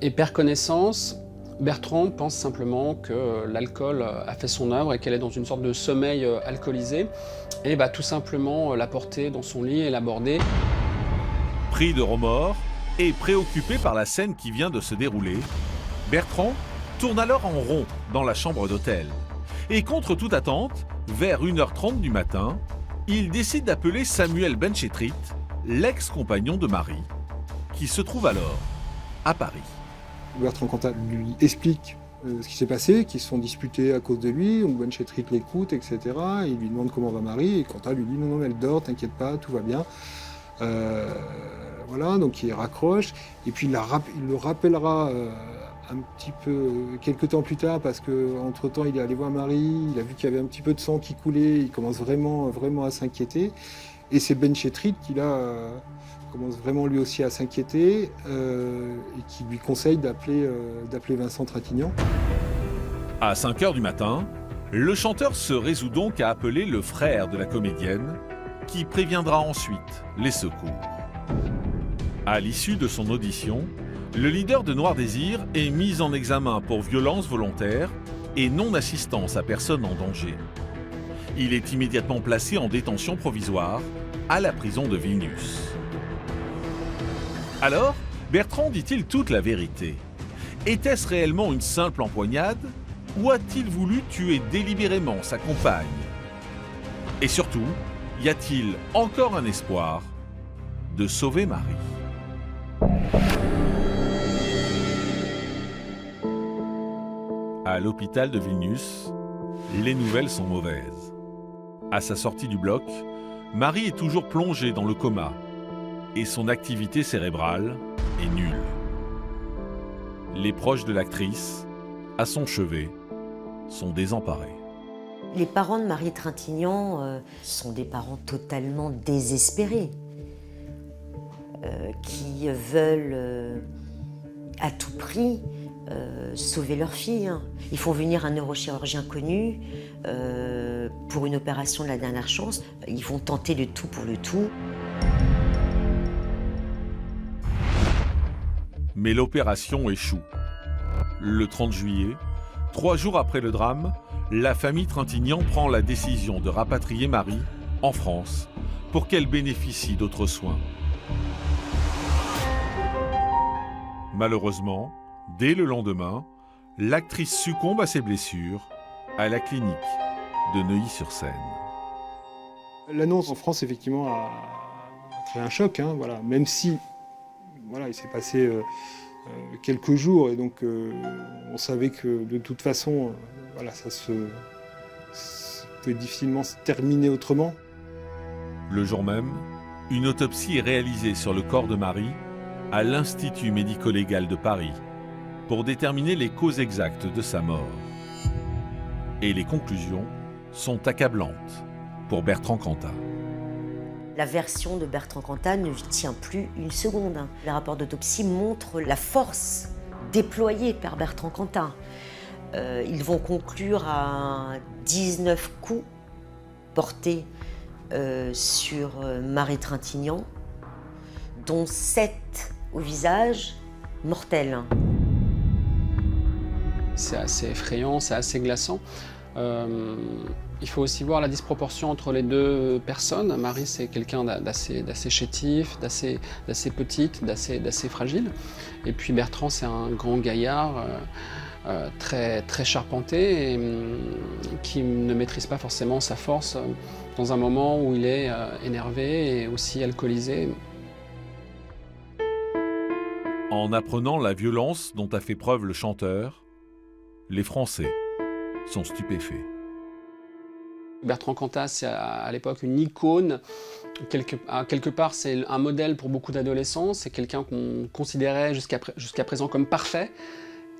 et perd connaissance, Bertrand pense simplement que l'alcool a fait son œuvre et qu'elle est dans une sorte de sommeil alcoolisé et va tout simplement la porter dans son lit et l'aborder. Pris de remords et préoccupé par la scène qui vient de se dérouler, Bertrand tourne alors en rond dans la chambre d'hôtel. Et contre toute attente, vers 1h30 du matin, il décide d'appeler Samuel Benchetrit, l'ex-compagnon de Marie, qui se trouve alors à Paris. Bertrand Cantat lui explique ce qui s'est passé, qu'ils se sont disputés à cause de lui, donc Benchetrit l'écoute, etc. Il lui demande comment va Marie, et Cantat lui dit non, elle dort, t'inquiète pas, tout va bien. Voilà, donc il raccroche, et puis il le rappellera un petit peu, quelques temps plus tard, parce qu'entre-temps il est allé voir Marie, il a vu qu'il y avait un petit peu de sang qui coulait, il commence vraiment à s'inquiéter. Et c'est Benchetrit qui là commence vraiment lui aussi à s'inquiéter et qui lui conseille d'appeler Vincent Trintignant. À 5h du matin, le chanteur se résout donc à appeler le frère de la comédienne, qui préviendra ensuite les secours. À l'issue de son audition, le leader de Noir Désir est mis en examen pour violence volontaire et non-assistance à personne en danger. Il est immédiatement placé en détention provisoire à la prison de Vilnius. Alors, Bertrand dit-il toute la vérité? Était-ce réellement une simple empoignade Ou a-t-il voulu tuer délibérément sa compagne? Et surtout, y a-t-il encore un espoir de sauver Marie? À l'hôpital de Vilnius, les nouvelles sont mauvaises. À sa sortie du bloc, Marie est toujours plongée dans le coma et son activité cérébrale est nulle. Les proches de l'actrice, à son chevet, sont désemparés. Les parents de Marie Trintignant sont des parents totalement désespérés, qui veulent à tout prix sauver leur fille. Ils font venir un neurochirurgien connu pour une opération de la dernière chance. Ils vont tenter le tout pour le tout. Mais l'opération échoue. Le 30 juillet, 3 jours après le drame, la famille Trintignant prend la décision de rapatrier Marie en France pour qu'elle bénéficie d'autres soins. Malheureusement, dès le lendemain, l'actrice succombe à ses blessures à la clinique de Neuilly-sur-Seine. L'annonce en France, effectivement, a créé un choc, voilà. Même si il s'est passé quelques jours, et donc on savait que de toute façon, ça peut difficilement se terminer autrement. Le jour même, une autopsie est réalisée sur le corps de Marie à l'Institut médico-légal de Paris pour déterminer les causes exactes de sa mort. Et les conclusions sont accablantes pour Bertrand Cantat. La version de Bertrand Cantat ne tient plus une seconde. Les rapports d'autopsie montrent la force déployée par Bertrand Cantat. Ils vont conclure à 19 coups portés sur Marie Trintignant, dont 7 au visage, mortels. C'est assez effrayant, c'est assez glaçant. Il faut aussi voir la disproportion entre les deux personnes. Marie, c'est quelqu'un d'assez chétif, d'assez petite, d'assez fragile. Et puis Bertrand, c'est un grand gaillard, très charpenté, et qui ne maîtrise pas forcément sa force dans un moment où il est énervé et aussi alcoolisé. En apprenant la violence dont a fait preuve le chanteur, les Français sont stupéfaits. Bertrand Cantat, c'est à l'époque une icône. Quelque part, c'est un modèle pour beaucoup d'adolescents. C'est quelqu'un qu'on considérait jusqu'à présent comme parfait.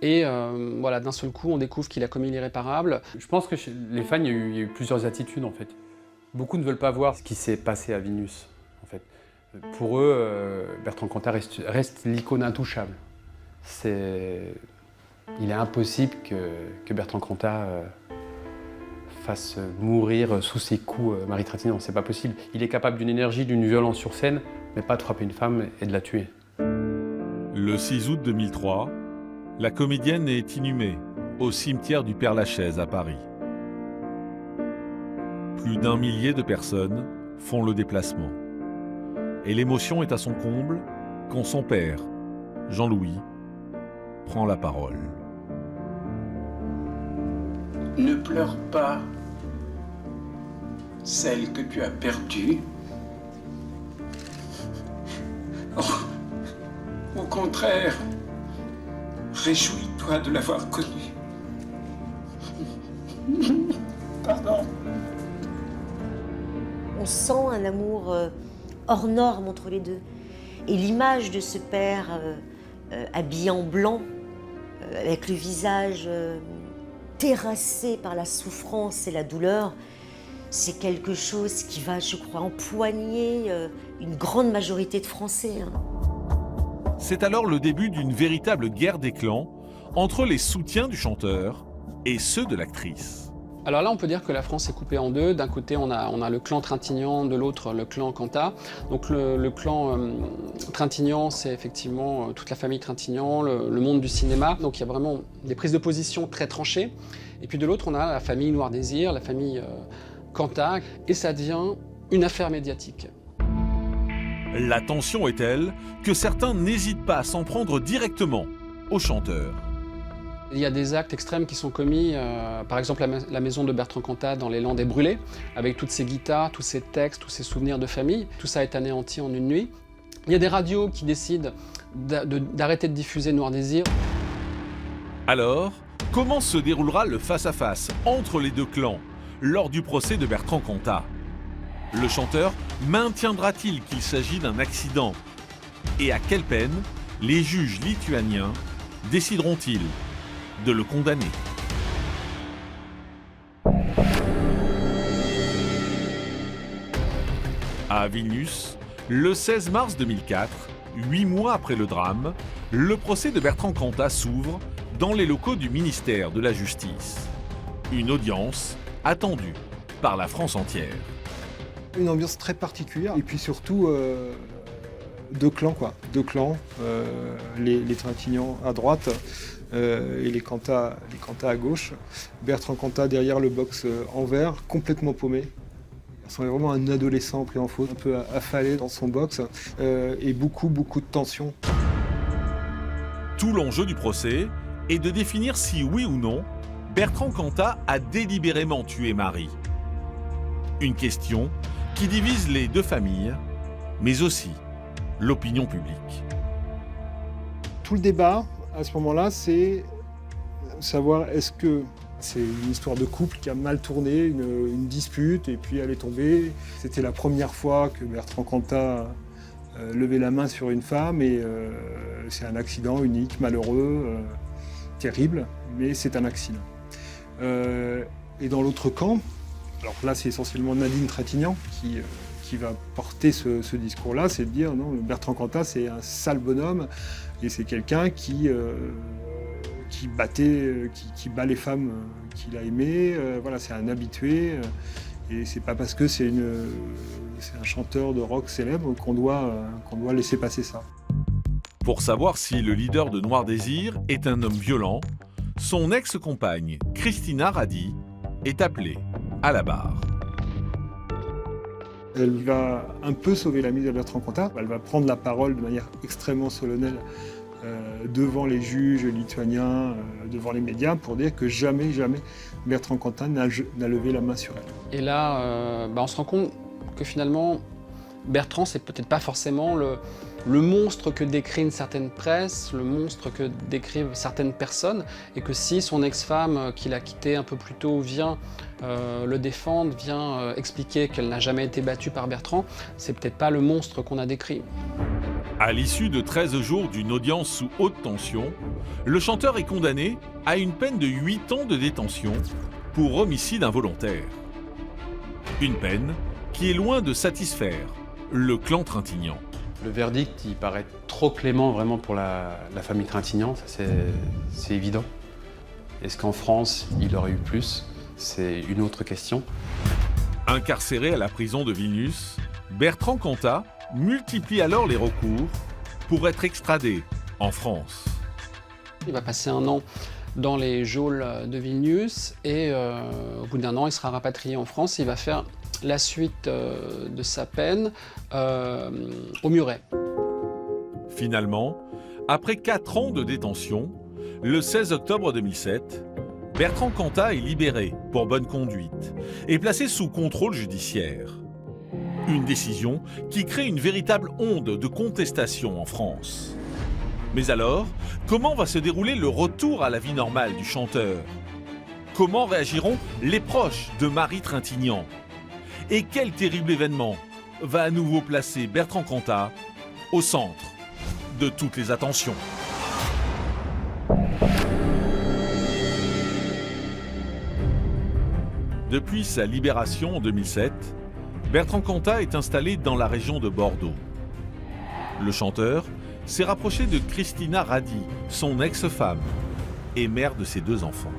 Et d'un seul coup, on découvre qu'il a commis l'irréparable. Je pense que chez les fans, il y a eu plusieurs attitudes, en fait. Beaucoup ne veulent pas voir ce qui s'est passé à Vilnius, en fait. Pour eux, Bertrand Cantat reste l'icône intouchable. Il est impossible que Bertrand Cantat fasse mourir sous ses coups Marie Trintignant. C'est pas possible. Il est capable d'une énergie, d'une violence sur scène, mais pas de frapper une femme et de la tuer. Le 6 août 2003, la comédienne est inhumée au cimetière du Père-Lachaise à Paris. Plus d'1 millier de personnes font le déplacement. Et l'émotion est à son comble quand son père, Jean-Louis, prend la parole. Ne pleure pas, celle que tu as perdue. Au contraire, réjouis-toi de l'avoir connue. Pardon. On sent un amour hors norme entre les deux. Et l'image de ce père habillé en blanc, avec le visage terrassé par la souffrance et la douleur, c'est quelque chose qui va, je crois, empoigner une grande majorité de Français. C'est alors le début d'une véritable guerre des clans entre les soutiens du chanteur et ceux de l'actrice. Alors là, on peut dire que la France est coupée en deux. D'un côté, on a le clan Trintignant, de l'autre, le clan Cantat. Donc le clan Trintignant, c'est effectivement toute la famille Trintignant, le monde du cinéma. Donc il y a vraiment des prises de position très tranchées. Et puis de l'autre, on a la famille Noir Désir, la famille Cantat. Et ça devient une affaire médiatique. La tension est telle que certains n'hésitent pas à s'en prendre directement au chanteur. Il y a des actes extrêmes qui sont commis, par exemple la maison de Bertrand Cantat dans les Landes est brûlée, avec toutes ses guitares, tous ses textes, tous ses souvenirs de famille. Tout ça est anéanti en une nuit. Il y a des radios qui décident d'arrêter de diffuser Noir Désir. Alors, comment se déroulera le face-à-face entre les deux clans lors du procès de Bertrand Cantat? Le chanteur maintiendra-t-il qu'il s'agit d'un accident? Et à quelle peine les juges lituaniens décideront-ils de le condamner? À Vilnius, le 16 mars 2004, 8 mois après le drame, le procès de Bertrand Cantat s'ouvre dans les locaux du ministère de la Justice. Une audience attendue par la France entière. Une ambiance très particulière et puis surtout deux clans quoi. Deux clans, les Trintignant à droite et les Cantat à gauche. Bertrand Cantat derrière le box en verre, complètement paumé. Il ressemblait vraiment à un adolescent pris en faute, un peu affalé dans son box et beaucoup de tension. Tout l'enjeu du procès est de définir si oui ou non Bertrand Cantat a délibérément tué Marie. Une question qui divise les deux familles, mais aussi l'opinion publique. Tout le débat, à ce moment-là, c'est savoir est-ce que c'est une histoire de couple qui a mal tourné, une dispute, et puis elle est tombée. C'était la première fois que Bertrand Cantat levait la main sur une femme, et c'est un accident unique, malheureux, terrible, mais c'est un accident. Et dans l'autre camp, alors là c'est essentiellement Nadine Trintignant qui va porter ce discours-là, c'est de dire non, Bertrand Cantat c'est un sale bonhomme et c'est quelqu'un qui bat les femmes qu'il a aimées, voilà, c'est un habitué et c'est pas parce que c'est un chanteur de rock célèbre qu'on doit laisser passer ça. Pour savoir si le leader de Noir Désir est un homme violent, son ex-compagne, Christina Radi, est appelée à la barre. Elle va un peu sauver la mise de Bertrand Cantat. Elle va prendre la parole de manière extrêmement solennelle devant les juges lituaniens, devant les médias, pour dire que jamais Bertrand Cantat n'a levé la main sur elle. Et là, on se rend compte que finalement, Bertrand, c'est peut-être pas forcément le monstre que décrit une certaine presse, le monstre que décrivent certaines personnes, et que si son ex-femme, qu'il a quitté un peu plus tôt, vient le défendre, vient expliquer qu'elle n'a jamais été battue par Bertrand, c'est peut-être pas le monstre qu'on a décrit. À l'issue de 13 jours d'une audience sous haute tension, le chanteur est condamné à une peine de 8 ans de détention pour homicide involontaire. Une peine qui est loin de satisfaire le clan Trintignant. Le verdict, il paraît trop clément vraiment pour la famille Trintignant, ça c'est évident. Est-ce qu'en France, il aurait eu plus? C'est une autre question. Incarcéré à la prison de Vilnius, Bertrand Cantat multiplie alors les recours pour être extradé en France. Il va passer 1 an dans les geôles de Vilnius et au bout d'1 an, il sera rapatrié en France et il va faire la suite de sa peine au Muret. Finalement, après 4 ans de détention, le 16 octobre 2007, Bertrand Cantat est libéré pour bonne conduite et placé sous contrôle judiciaire. Une décision qui crée une véritable onde de contestation en France. Mais alors, comment va se dérouler le retour à la vie normale du chanteur? Comment réagiront les proches de Marie Trintignant? Et quel terrible événement va à nouveau placer Bertrand Cantat au centre de toutes les attentions? Depuis sa libération en 2007, Bertrand Cantat est installé dans la région de Bordeaux. Le chanteur s'est rapproché de Christina Radi, son ex-femme et mère de ses 2 enfants.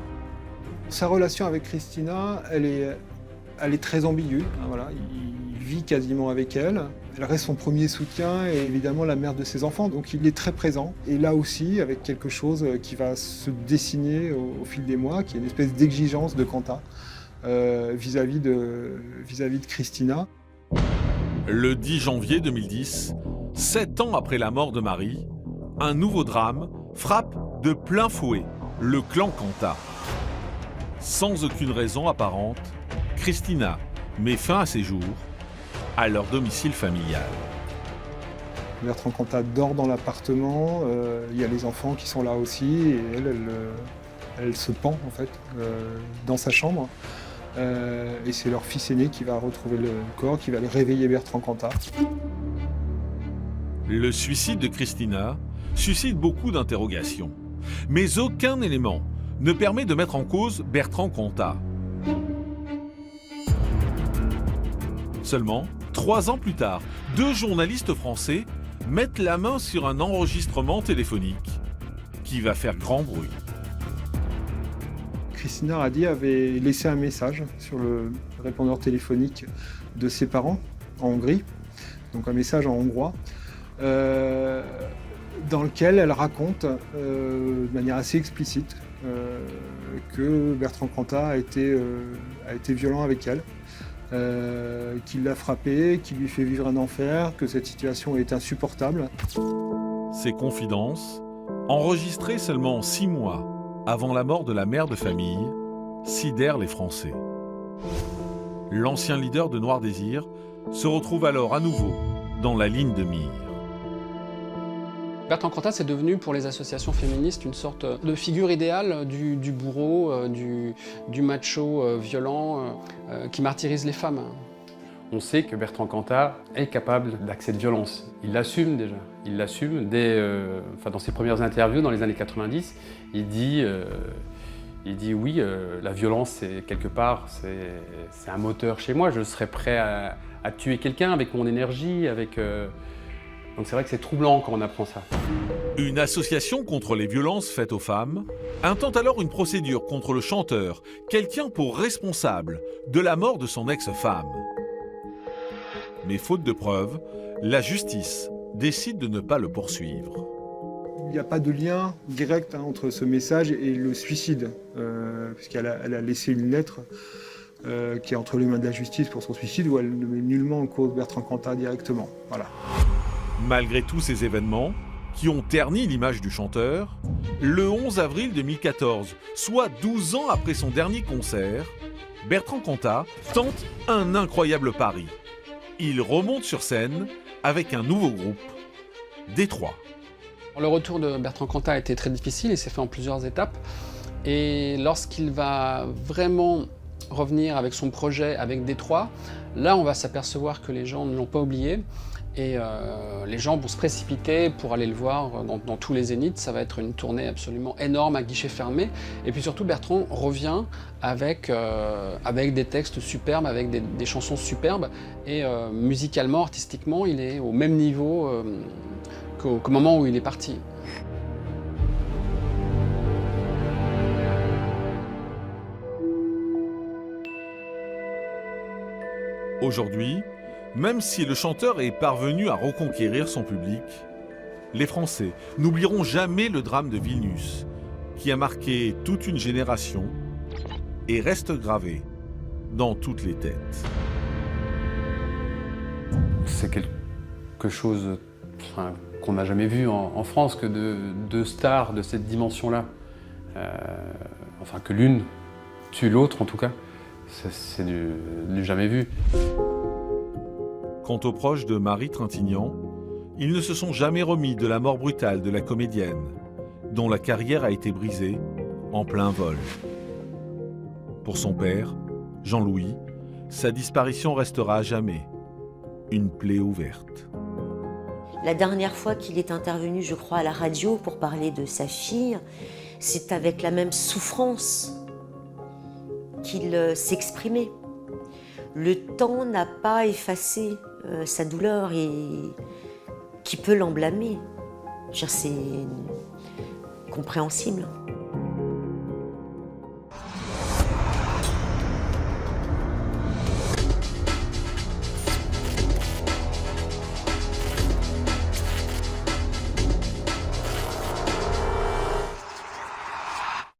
Sa relation avec Christina, elle est très ambiguë. Voilà. Il vit quasiment avec elle. Elle reste son premier soutien et évidemment la mère de ses enfants. Donc il est très présent. Et là aussi, avec quelque chose qui va se dessiner au fil des mois, qui est une espèce d'exigence de Cantat vis-à-vis de Christina. Le 10 janvier 2010, 7 ans après la mort de Marie, un nouveau drame frappe de plein fouet Le clan Cantat. Sans aucune raison apparente, Christina met fin à ses jours à leur domicile familial. Bertrand Cantat dort dans l'appartement, il y a les enfants qui sont là aussi, et elle se pend en fait dans sa chambre. Et c'est leur fils aîné qui va retrouver le corps, qui va aller réveiller Bertrand Cantat. Le suicide de Christina suscite beaucoup d'interrogations, mais aucun élément ne permet de mettre en cause Bertrand Cantat. Seulement, 3 ans plus tard, 2 journalistes français mettent la main sur un enregistrement téléphonique qui va faire grand bruit. Christina Radi avait laissé un message sur le répondeur téléphonique de ses parents en Hongrie, donc un message en hongrois, dans lequel elle raconte de manière assez explicite que Bertrand Cantat a été violent avec elle, qu'il l'a frappée, qu'il lui fait vivre un enfer, que cette situation est insupportable. Ces confidences, enregistrées seulement 6 mois avant la mort de la mère de famille, sidèrent les Français. L'ancien leader de Noir Désir se retrouve alors à nouveau dans la ligne de mire. Bertrand Cantat, c'est devenu pour les associations féministes une sorte de figure idéale du bourreau, du macho violent qui martyrise les femmes. On sait que Bertrand Cantat est capable d'accès de violence. Il l'assume déjà. Il l'assume dans ses premières interviews dans les années 90. Il dit oui, la violence, c'est quelque part, c'est un moteur chez moi. Je serais prêt à tuer quelqu'un avec mon énergie, Donc c'est vrai que c'est troublant quand on apprend ça. Une association contre les violences faites aux femmes intente alors une procédure contre le chanteur qu'elle tient pour responsable de la mort de son ex-femme. Mais faute de preuves, la justice décide de ne pas le poursuivre. Il n'y a pas de lien direct entre ce message et le suicide, puisqu'elle a laissé une lettre qui est entre les mains de la justice pour son suicide, où elle ne met nullement en cause Bertrand Cantat directement. Voilà. Malgré tous ces événements, qui ont terni l'image du chanteur, le 11 avril 2014, soit 12 ans après son dernier concert, Bertrand Cantat tente un incroyable pari. Il remonte sur scène avec un nouveau groupe, Détroit. Le retour de Bertrand Cantat a été très difficile, il s'est fait en plusieurs étapes. Et lorsqu'il va vraiment revenir avec son projet avec Détroit, là on va s'apercevoir que les gens ne l'ont pas oublié. Et les gens vont se précipiter pour aller le voir dans tous les zéniths. Ça va être une tournée absolument énorme à guichet fermé. Et puis surtout, Bertrand revient avec des textes superbes, avec des chansons superbes. Et musicalement, artistiquement, il est au même niveau qu'au moment où il est parti. Aujourd'hui, même si le chanteur est parvenu à reconquérir son public, les Français n'oublieront jamais le drame de Vilnius, qui a marqué toute une génération et reste gravé dans toutes les têtes. C'est quelque chose qu'on n'a jamais vu en France, que de stars de cette dimension-là. Que l'une tue l'autre, en tout cas. C'est du jamais vu. Quant aux proches de Marie Trintignant, ils ne se sont jamais remis de la mort brutale de la comédienne, dont la carrière a été brisée en plein vol. Pour son père, Jean-Louis, sa disparition restera à jamais une plaie ouverte. La dernière fois qu'il est intervenu, je crois, à la radio pour parler de sa fille, c'est avec la même souffrance qu'il s'exprimait. Le temps n'a pas effacé sa douleur et qui peut l'en blâmer. C'est compréhensible.